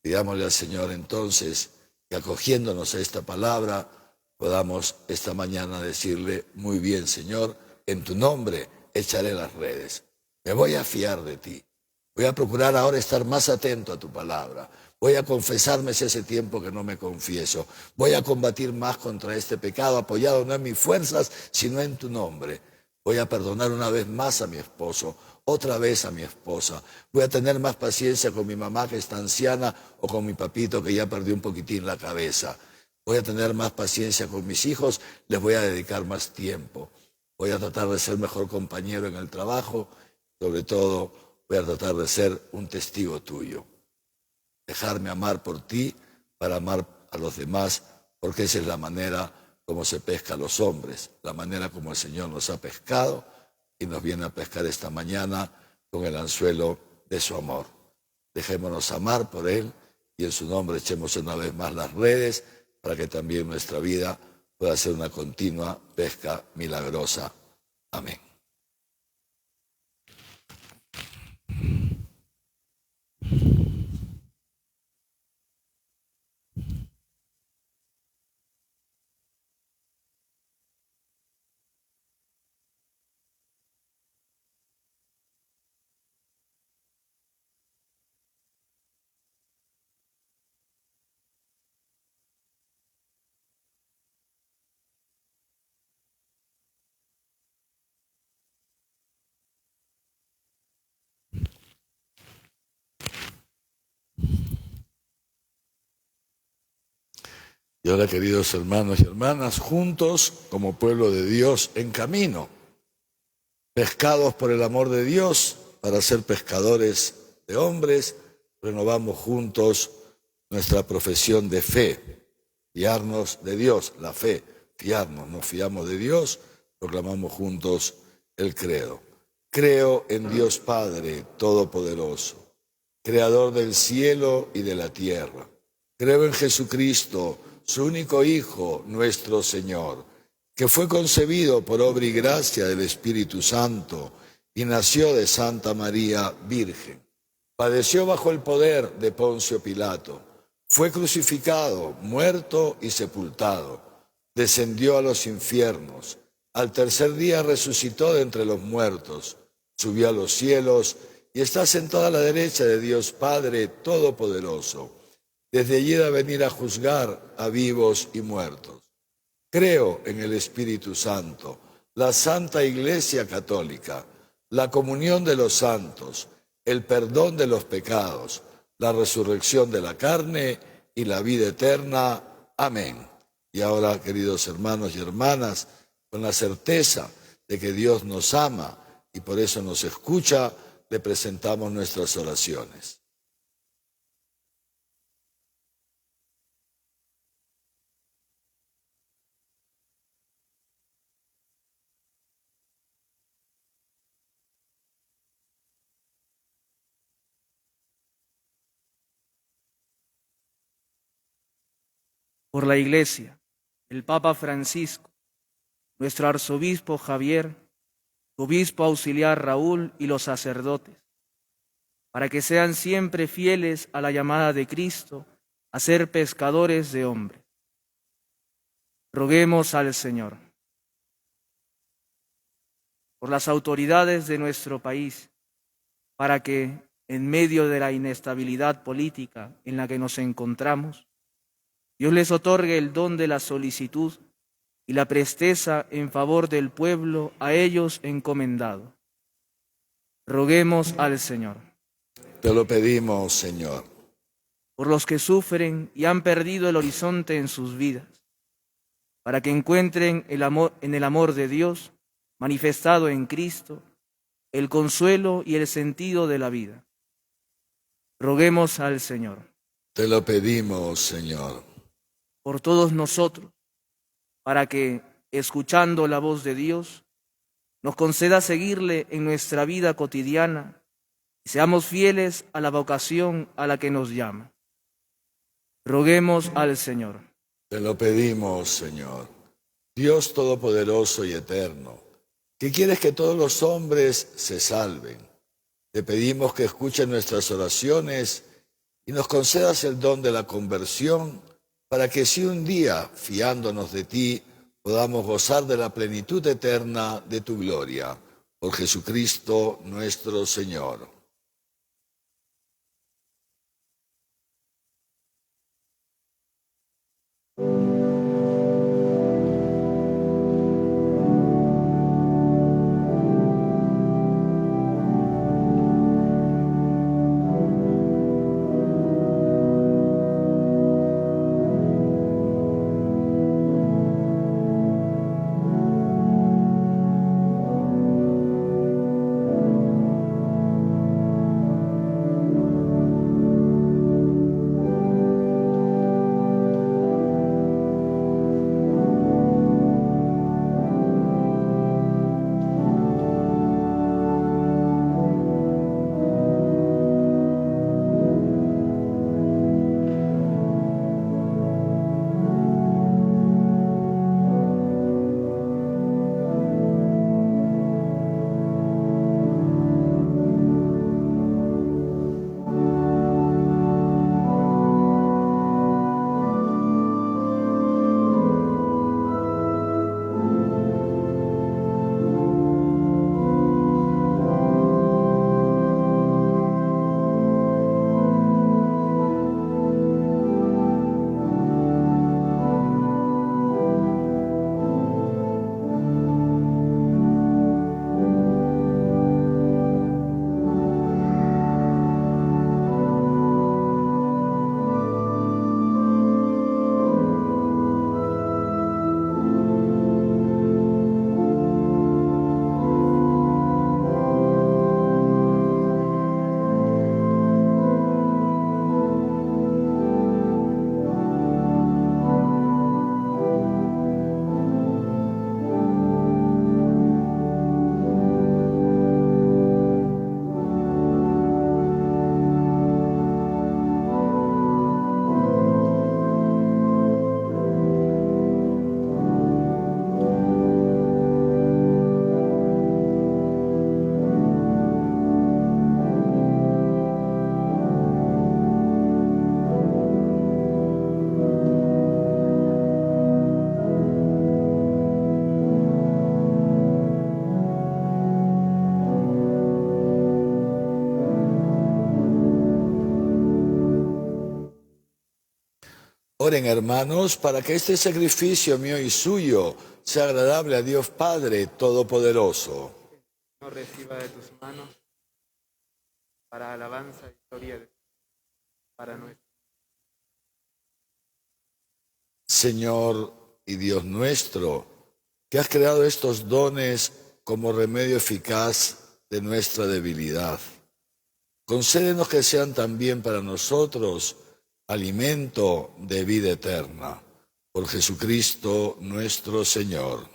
Pidámosle al Señor entonces que acogiéndonos a esta palabra, podamos esta mañana decirle, muy bien Señor, en tu nombre echaré las redes. Me voy a fiar de ti. Voy a procurar ahora estar más atento a tu palabra. Voy a confesarme si hace tiempo que no me confieso. Voy a combatir más contra este pecado, apoyado no en mis fuerzas, sino en tu nombre. Voy a perdonar una vez más a mi esposo, otra vez a mi esposa. Voy a tener más paciencia con mi mamá que está anciana o con mi papito que ya perdió un poquitín la cabeza. Voy a tener más paciencia con mis hijos, les voy a dedicar más tiempo. Voy a tratar de ser mejor compañero en el trabajo, sobre todo voy a tratar de ser un testigo tuyo. Dejarme amar por ti para amar a los demás, porque esa es la manera como se pesca a los hombres, la manera como el Señor nos ha pescado y nos viene a pescar esta mañana con el anzuelo de su amor. Dejémonos amar por Él y en su nombre echemos una vez más las redes para que también nuestra vida pueda ser una continua pesca milagrosa. Amén. Y ahora, queridos hermanos y hermanas, juntos como pueblo de Dios en camino, pescados por el amor de Dios para ser pescadores de hombres, renovamos juntos nuestra profesión de fe, fiarnos de Dios, la fe, fiarnos, nos fiamos de Dios, proclamamos juntos el credo. Creo en Dios Padre Todopoderoso, Creador del cielo y de la tierra. Creo en Jesucristo, su único Hijo, nuestro Señor, que fue concebido por obra y gracia del Espíritu Santo y nació de Santa María Virgen. Padeció bajo el poder de Poncio Pilato, fue crucificado, muerto y sepultado, descendió a los infiernos, al tercer día resucitó de entre los muertos, subió a los cielos y está sentado a la derecha de Dios Padre Todopoderoso. Desde allí va a venir a juzgar a vivos y muertos. Creo en el Espíritu Santo, la Santa Iglesia Católica, la comunión de los santos, el perdón de los pecados, la resurrección de la carne y la vida eterna. Amén. Y ahora, queridos hermanos y hermanas, con la certeza de que Dios nos ama y por eso nos escucha, le presentamos nuestras oraciones. por la Iglesia, el Papa Francisco, nuestro arzobispo Javier, su obispo auxiliar Raúl y los sacerdotes, para que sean siempre fieles a la llamada de Cristo a ser pescadores de hombres. Roguemos al Señor. Por las autoridades de nuestro país, para que, en medio de la inestabilidad política en la que nos encontramos, Dios les otorgue el don de la solicitud y la presteza en favor del pueblo a ellos encomendado. Roguemos al Señor. Te lo pedimos, Señor. Por los que sufren y han perdido el horizonte en sus vidas, para que encuentren en el amor de Dios manifestado en Cristo, el consuelo y el sentido de la vida. Roguemos al Señor. Te lo pedimos, Señor. Por todos nosotros, para que, escuchando la voz de Dios, nos conceda seguirle en nuestra vida cotidiana y seamos fieles a la vocación a la que nos llama. Roguemos al Señor. Te lo pedimos, Señor. Dios Todopoderoso y Eterno, que quieres que todos los hombres se salven, te pedimos que escuches nuestras oraciones y nos concedas el don de la conversión, para que si un día, fiándonos de ti, podamos gozar de la plenitud eterna de tu gloria. Por Jesucristo nuestro Señor. Oren, hermanos, para que este sacrificio mío y suyo sea agradable a Dios Padre Todopoderoso. No reciba de tus manos para alabanza y gloria de para nuestro. Señor y Dios nuestro, que has creado estos dones como remedio eficaz de nuestra debilidad, concédenos que sean también para nosotros alimento de vida eterna. Por Jesucristo nuestro Señor.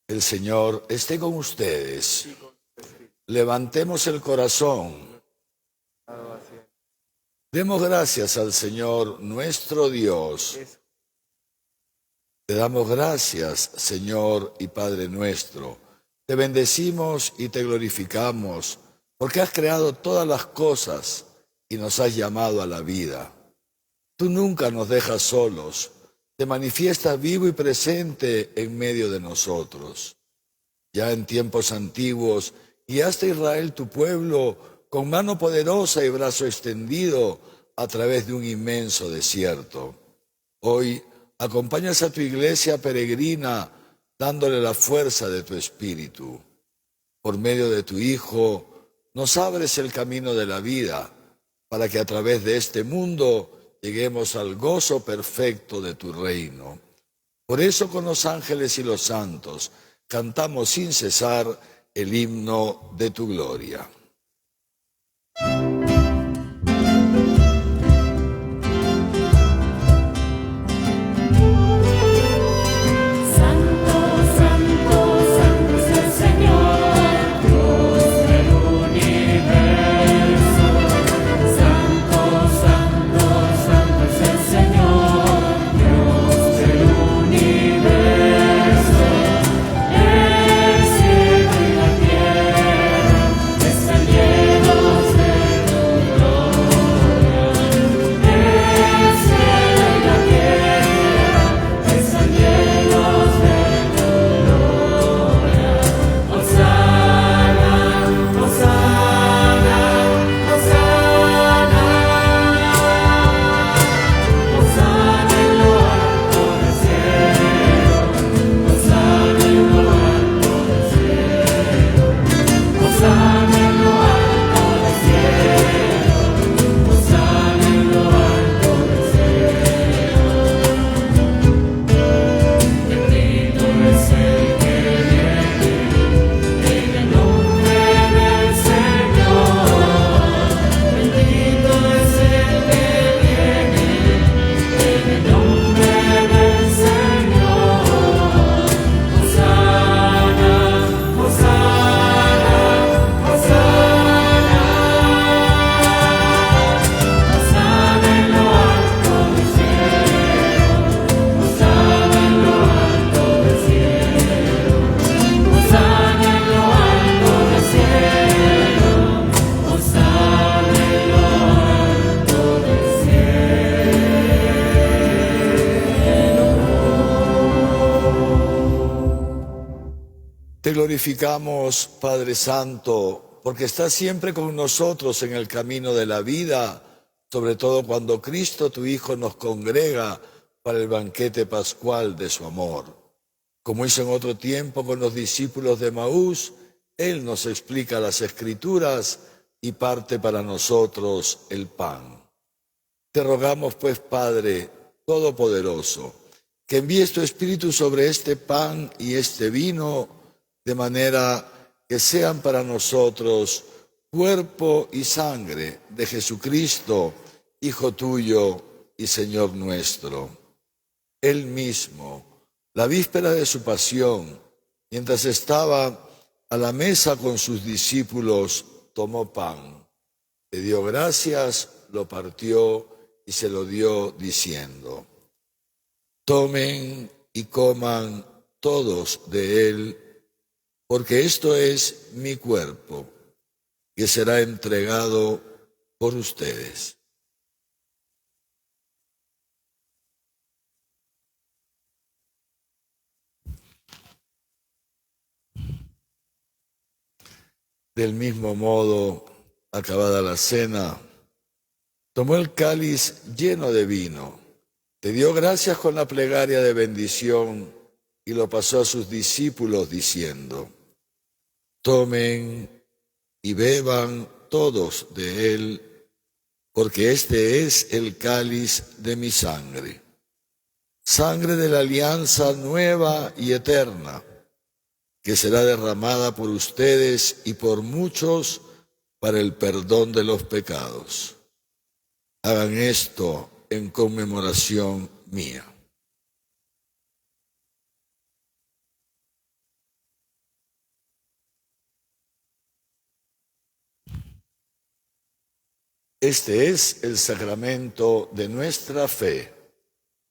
El Señor esté con ustedes. Levantemos el corazón. Demos gracias al Señor nuestro Dios. Te damos gracias, Señor y Padre nuestro. Te bendecimos y te glorificamos, porque has creado todas las cosas y nos has llamado a la vida. Tú nunca nos dejas solos, te manifiestas vivo y presente en medio de nosotros. Ya en tiempos antiguos guiaste a Israel, tu pueblo, con mano poderosa y brazo extendido a través de un inmenso desierto. Hoy acompañas a tu iglesia peregrina, dándole la fuerza de tu espíritu. Por medio de tu Hijo, nos abres el camino de la vida, para que a través de este mundo lleguemos al gozo perfecto de tu reino. Por eso con los ángeles y los santos cantamos sin cesar el himno de tu gloria. Te glorificamos, Padre Santo, porque estás siempre con nosotros en el camino de la vida, sobre todo cuando Cristo, tu Hijo, nos congrega para el banquete pascual de su amor. Como hizo en otro tiempo con los discípulos de Emaús, Él nos explica las Escrituras y parte para nosotros el pan. Te rogamos, pues, Padre Todopoderoso, que envíes tu Espíritu sobre este pan y este vino, de manera que sean para nosotros cuerpo y sangre de Jesucristo, Hijo tuyo y Señor nuestro. Él mismo, la víspera de su pasión, mientras estaba a la mesa con sus discípulos, tomó pan, le dio gracias, lo partió y se lo dio diciendo: tomen y coman todos de él, porque esto es mi cuerpo, que será entregado por ustedes. Del mismo modo, acabada la cena, tomó el cáliz lleno de vino, le dio gracias con la plegaria de bendición y lo pasó a sus discípulos diciendo: tomen y beban todos de él, porque este es el cáliz de mi sangre, sangre de la alianza nueva y eterna, que será derramada por ustedes y por muchos para el perdón de los pecados. Hagan esto en conmemoración mía. Este es el sacramento de nuestra fe.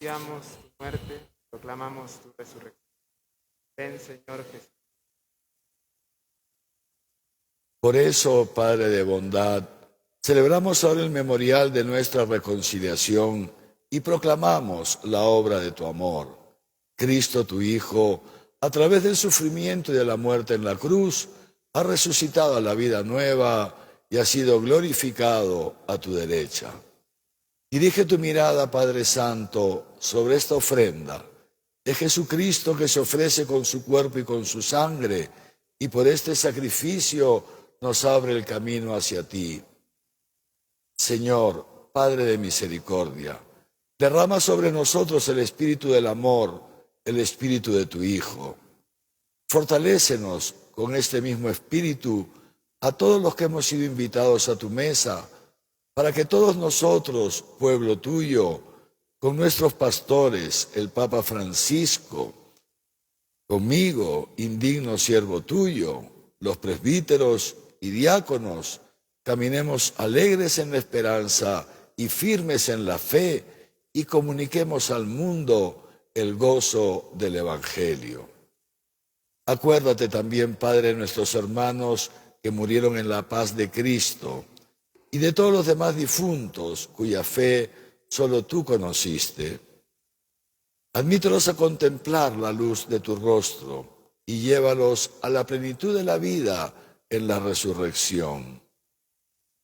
Anunciamos tu muerte, proclamamos tu resurrección. Ven, Señor Jesús. Por eso, Padre de bondad, celebramos ahora el memorial de nuestra reconciliación y proclamamos la obra de tu amor. Cristo, tu Hijo, a través del sufrimiento y de la muerte en la cruz, ha resucitado a la vida nueva y ha sido glorificado a tu derecha. Dirige tu mirada, Padre Santo, sobre esta ofrenda de Jesucristo que se ofrece con su cuerpo y con su sangre, y por este sacrificio nos abre el camino hacia ti. Señor, Padre de misericordia, derrama sobre nosotros el espíritu del amor, el espíritu de tu Hijo. Fortalécenos con este mismo espíritu a todos los que hemos sido invitados a tu mesa, para que todos nosotros, pueblo tuyo, con nuestros pastores, el Papa Francisco, conmigo, indigno siervo tuyo, los presbíteros y diáconos, caminemos alegres en la esperanza y firmes en la fe y comuniquemos al mundo el gozo del Evangelio. Acuérdate también, Padre, de nuestros hermanos que murieron en la paz de Cristo y de todos los demás difuntos cuya fe solo tú conociste. Admítelos a contemplar la luz de tu rostro y llévalos a la plenitud de la vida en la resurrección.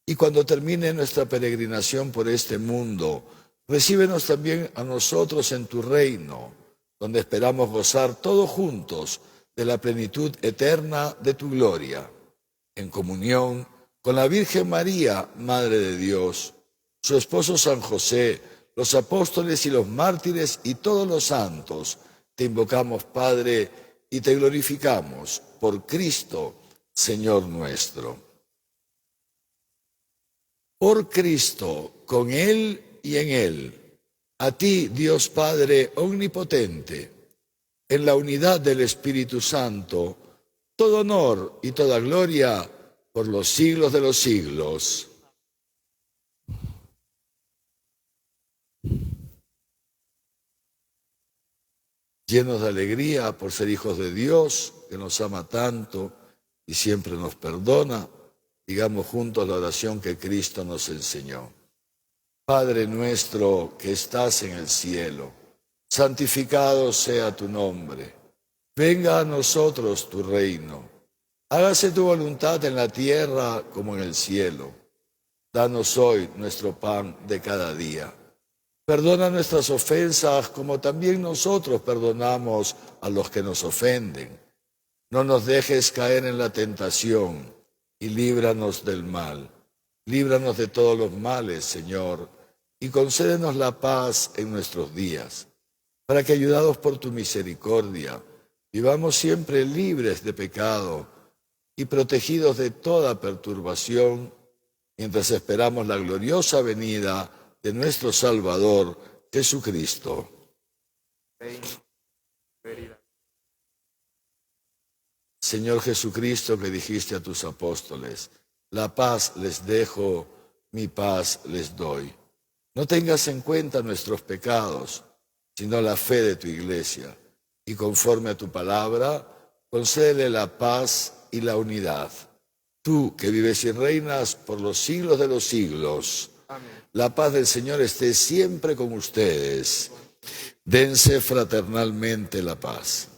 Y cuando termine nuestra peregrinación por este mundo, recíbenos también a nosotros en tu reino, donde esperamos gozar todos juntos de la plenitud eterna de tu gloria, en comunión con la Virgen María, Madre de Dios, su esposo San José, los apóstoles y los mártires y todos los santos. Te invocamos, Padre, y te glorificamos por Cristo, Señor nuestro. Por Cristo, con Él y en Él, a ti, Dios Padre omnipotente, en la unidad del Espíritu Santo, todo honor y toda gloria por los siglos de los siglos. Llenos de alegría por ser hijos de Dios, que nos ama tanto y siempre nos perdona, digamos juntos la oración que Cristo nos enseñó. Padre nuestro que estás en el cielo, santificado sea tu nombre. Venga a nosotros tu reino. Hágase tu voluntad en la tierra como en el cielo. Danos hoy nuestro pan de cada día. Perdona nuestras ofensas como también nosotros perdonamos a los que nos ofenden. No nos dejes caer en la tentación y líbranos del mal. Líbranos de todos los males, Señor, y concédenos la paz en nuestros días, para que, ayudados por tu misericordia, vivamos siempre libres de pecado y protegidos de toda perturbación, mientras esperamos la gloriosa venida de nuestro Salvador, Jesucristo. Señor Jesucristo, que dijiste a tus apóstoles, la paz les dejo, mi paz les doy. No tengas en cuenta nuestros pecados, sino la fe de tu Iglesia, y conforme a tu palabra, concédele la paz y la unidad. Tú, que vives y reinas por los siglos de los siglos, amén. La paz del Señor esté siempre con ustedes. Dense fraternalmente la paz.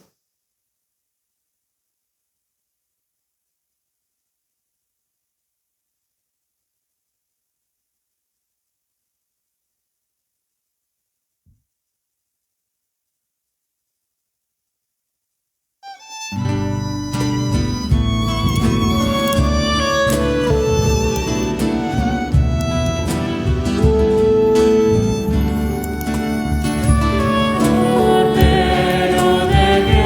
Cordero de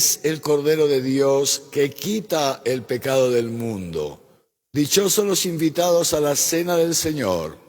es el Cordero de Dios que quita el pecado del mundo. Dichosos los invitados a la cena del Señor.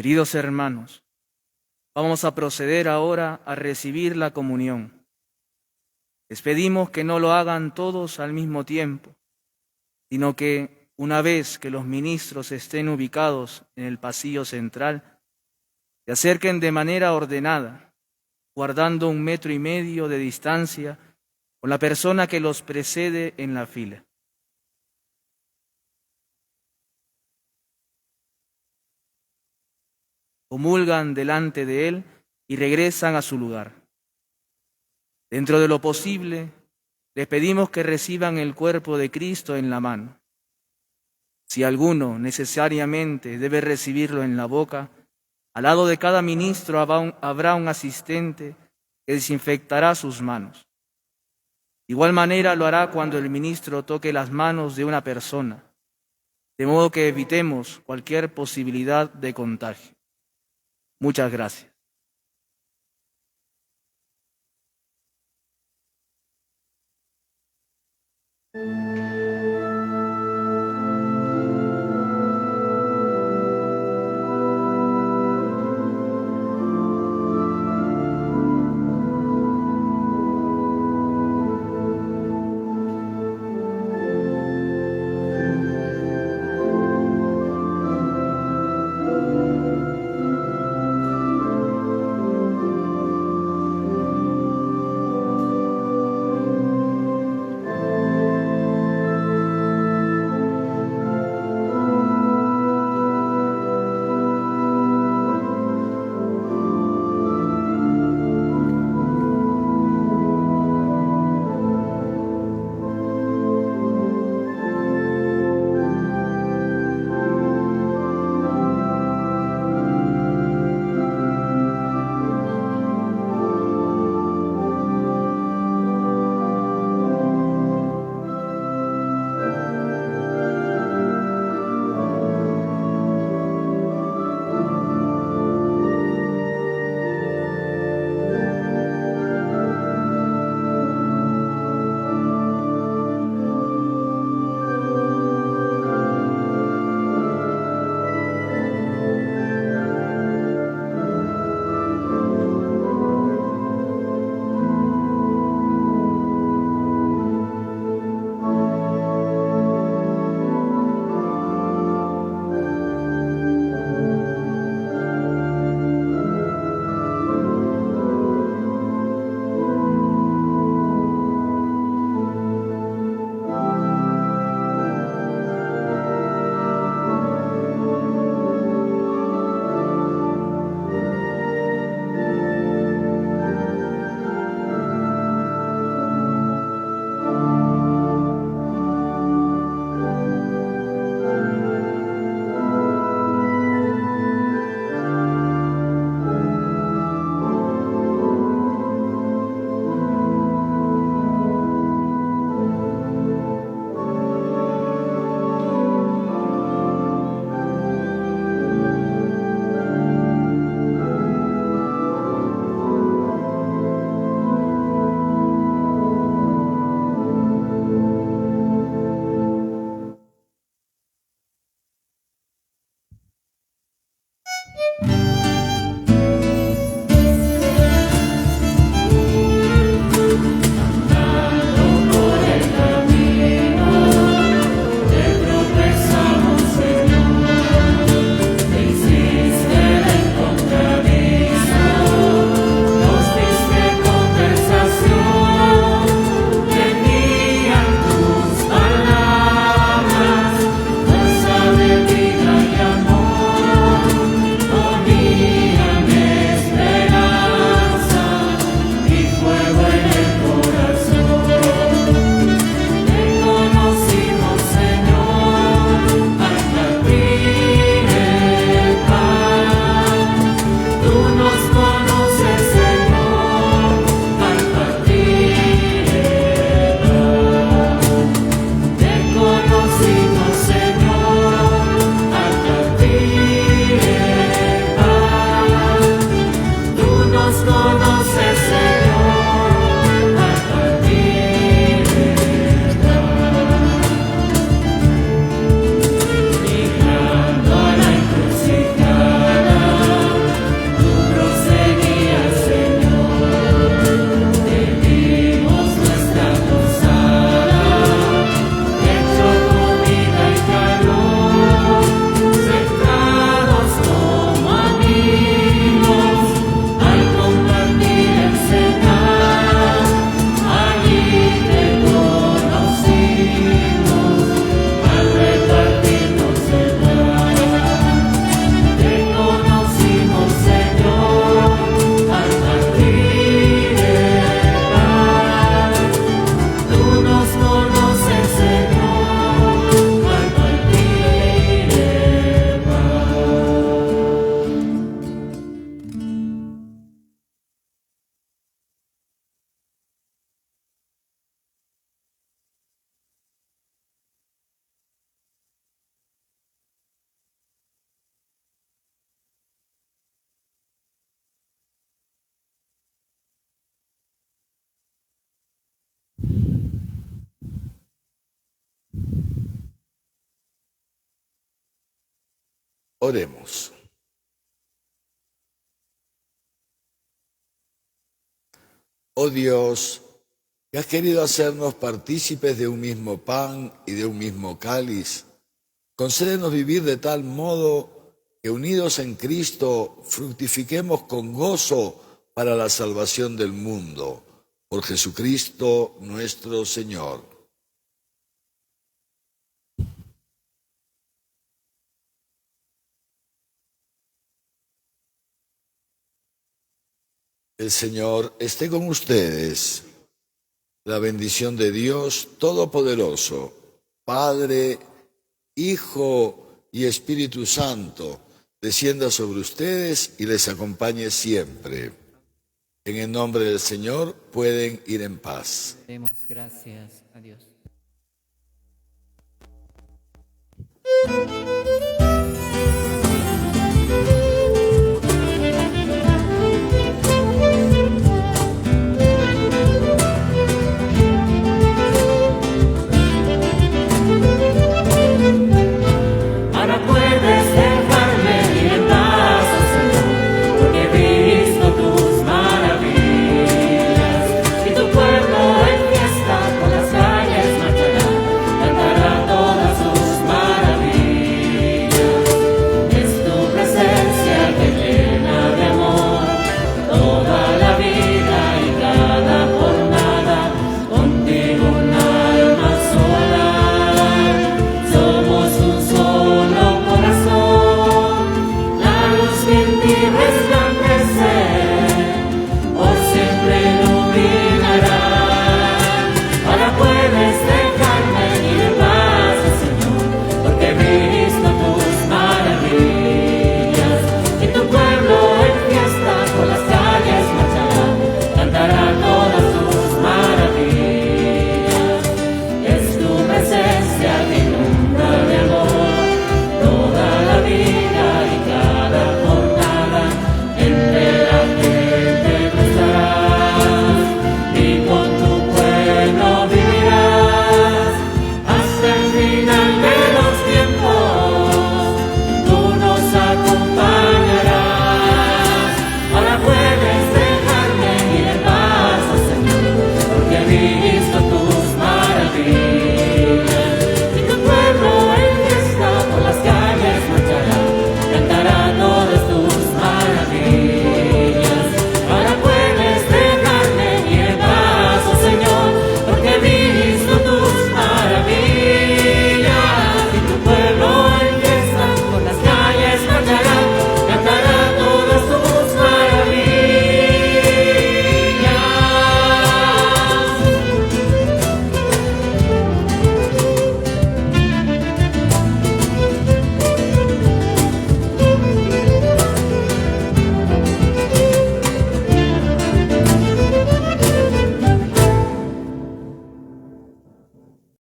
Queridos hermanos, vamos a proceder ahora a recibir la comunión. Les pedimos que no lo hagan todos al mismo tiempo, sino que una vez que los ministros estén ubicados en el pasillo central, se acerquen de manera ordenada, guardando 1,5 metros de distancia con la persona que los precede en la fila. Comulgan delante de él y regresan a su lugar. Dentro de lo posible, les pedimos que reciban el cuerpo de Cristo en la mano. Si alguno necesariamente debe recibirlo en la boca, al lado de cada ministro habrá un asistente que desinfectará sus manos. De igual manera lo hará cuando el ministro toque las manos de una persona, de modo que evitemos cualquier posibilidad de contagio. Muchas gracias. Oremos. Oh Dios, que has querido hacernos partícipes de un mismo pan y de un mismo cáliz, concédenos vivir de tal modo que unidos en Cristo fructifiquemos con gozo para la salvación del mundo. Por Jesucristo nuestro Señor. El Señor esté con ustedes. La bendición de Dios Todopoderoso, Padre, Hijo y Espíritu Santo, descienda sobre ustedes y les acompañe siempre. En el nombre del Señor pueden ir en paz. Demos gracias a Dios.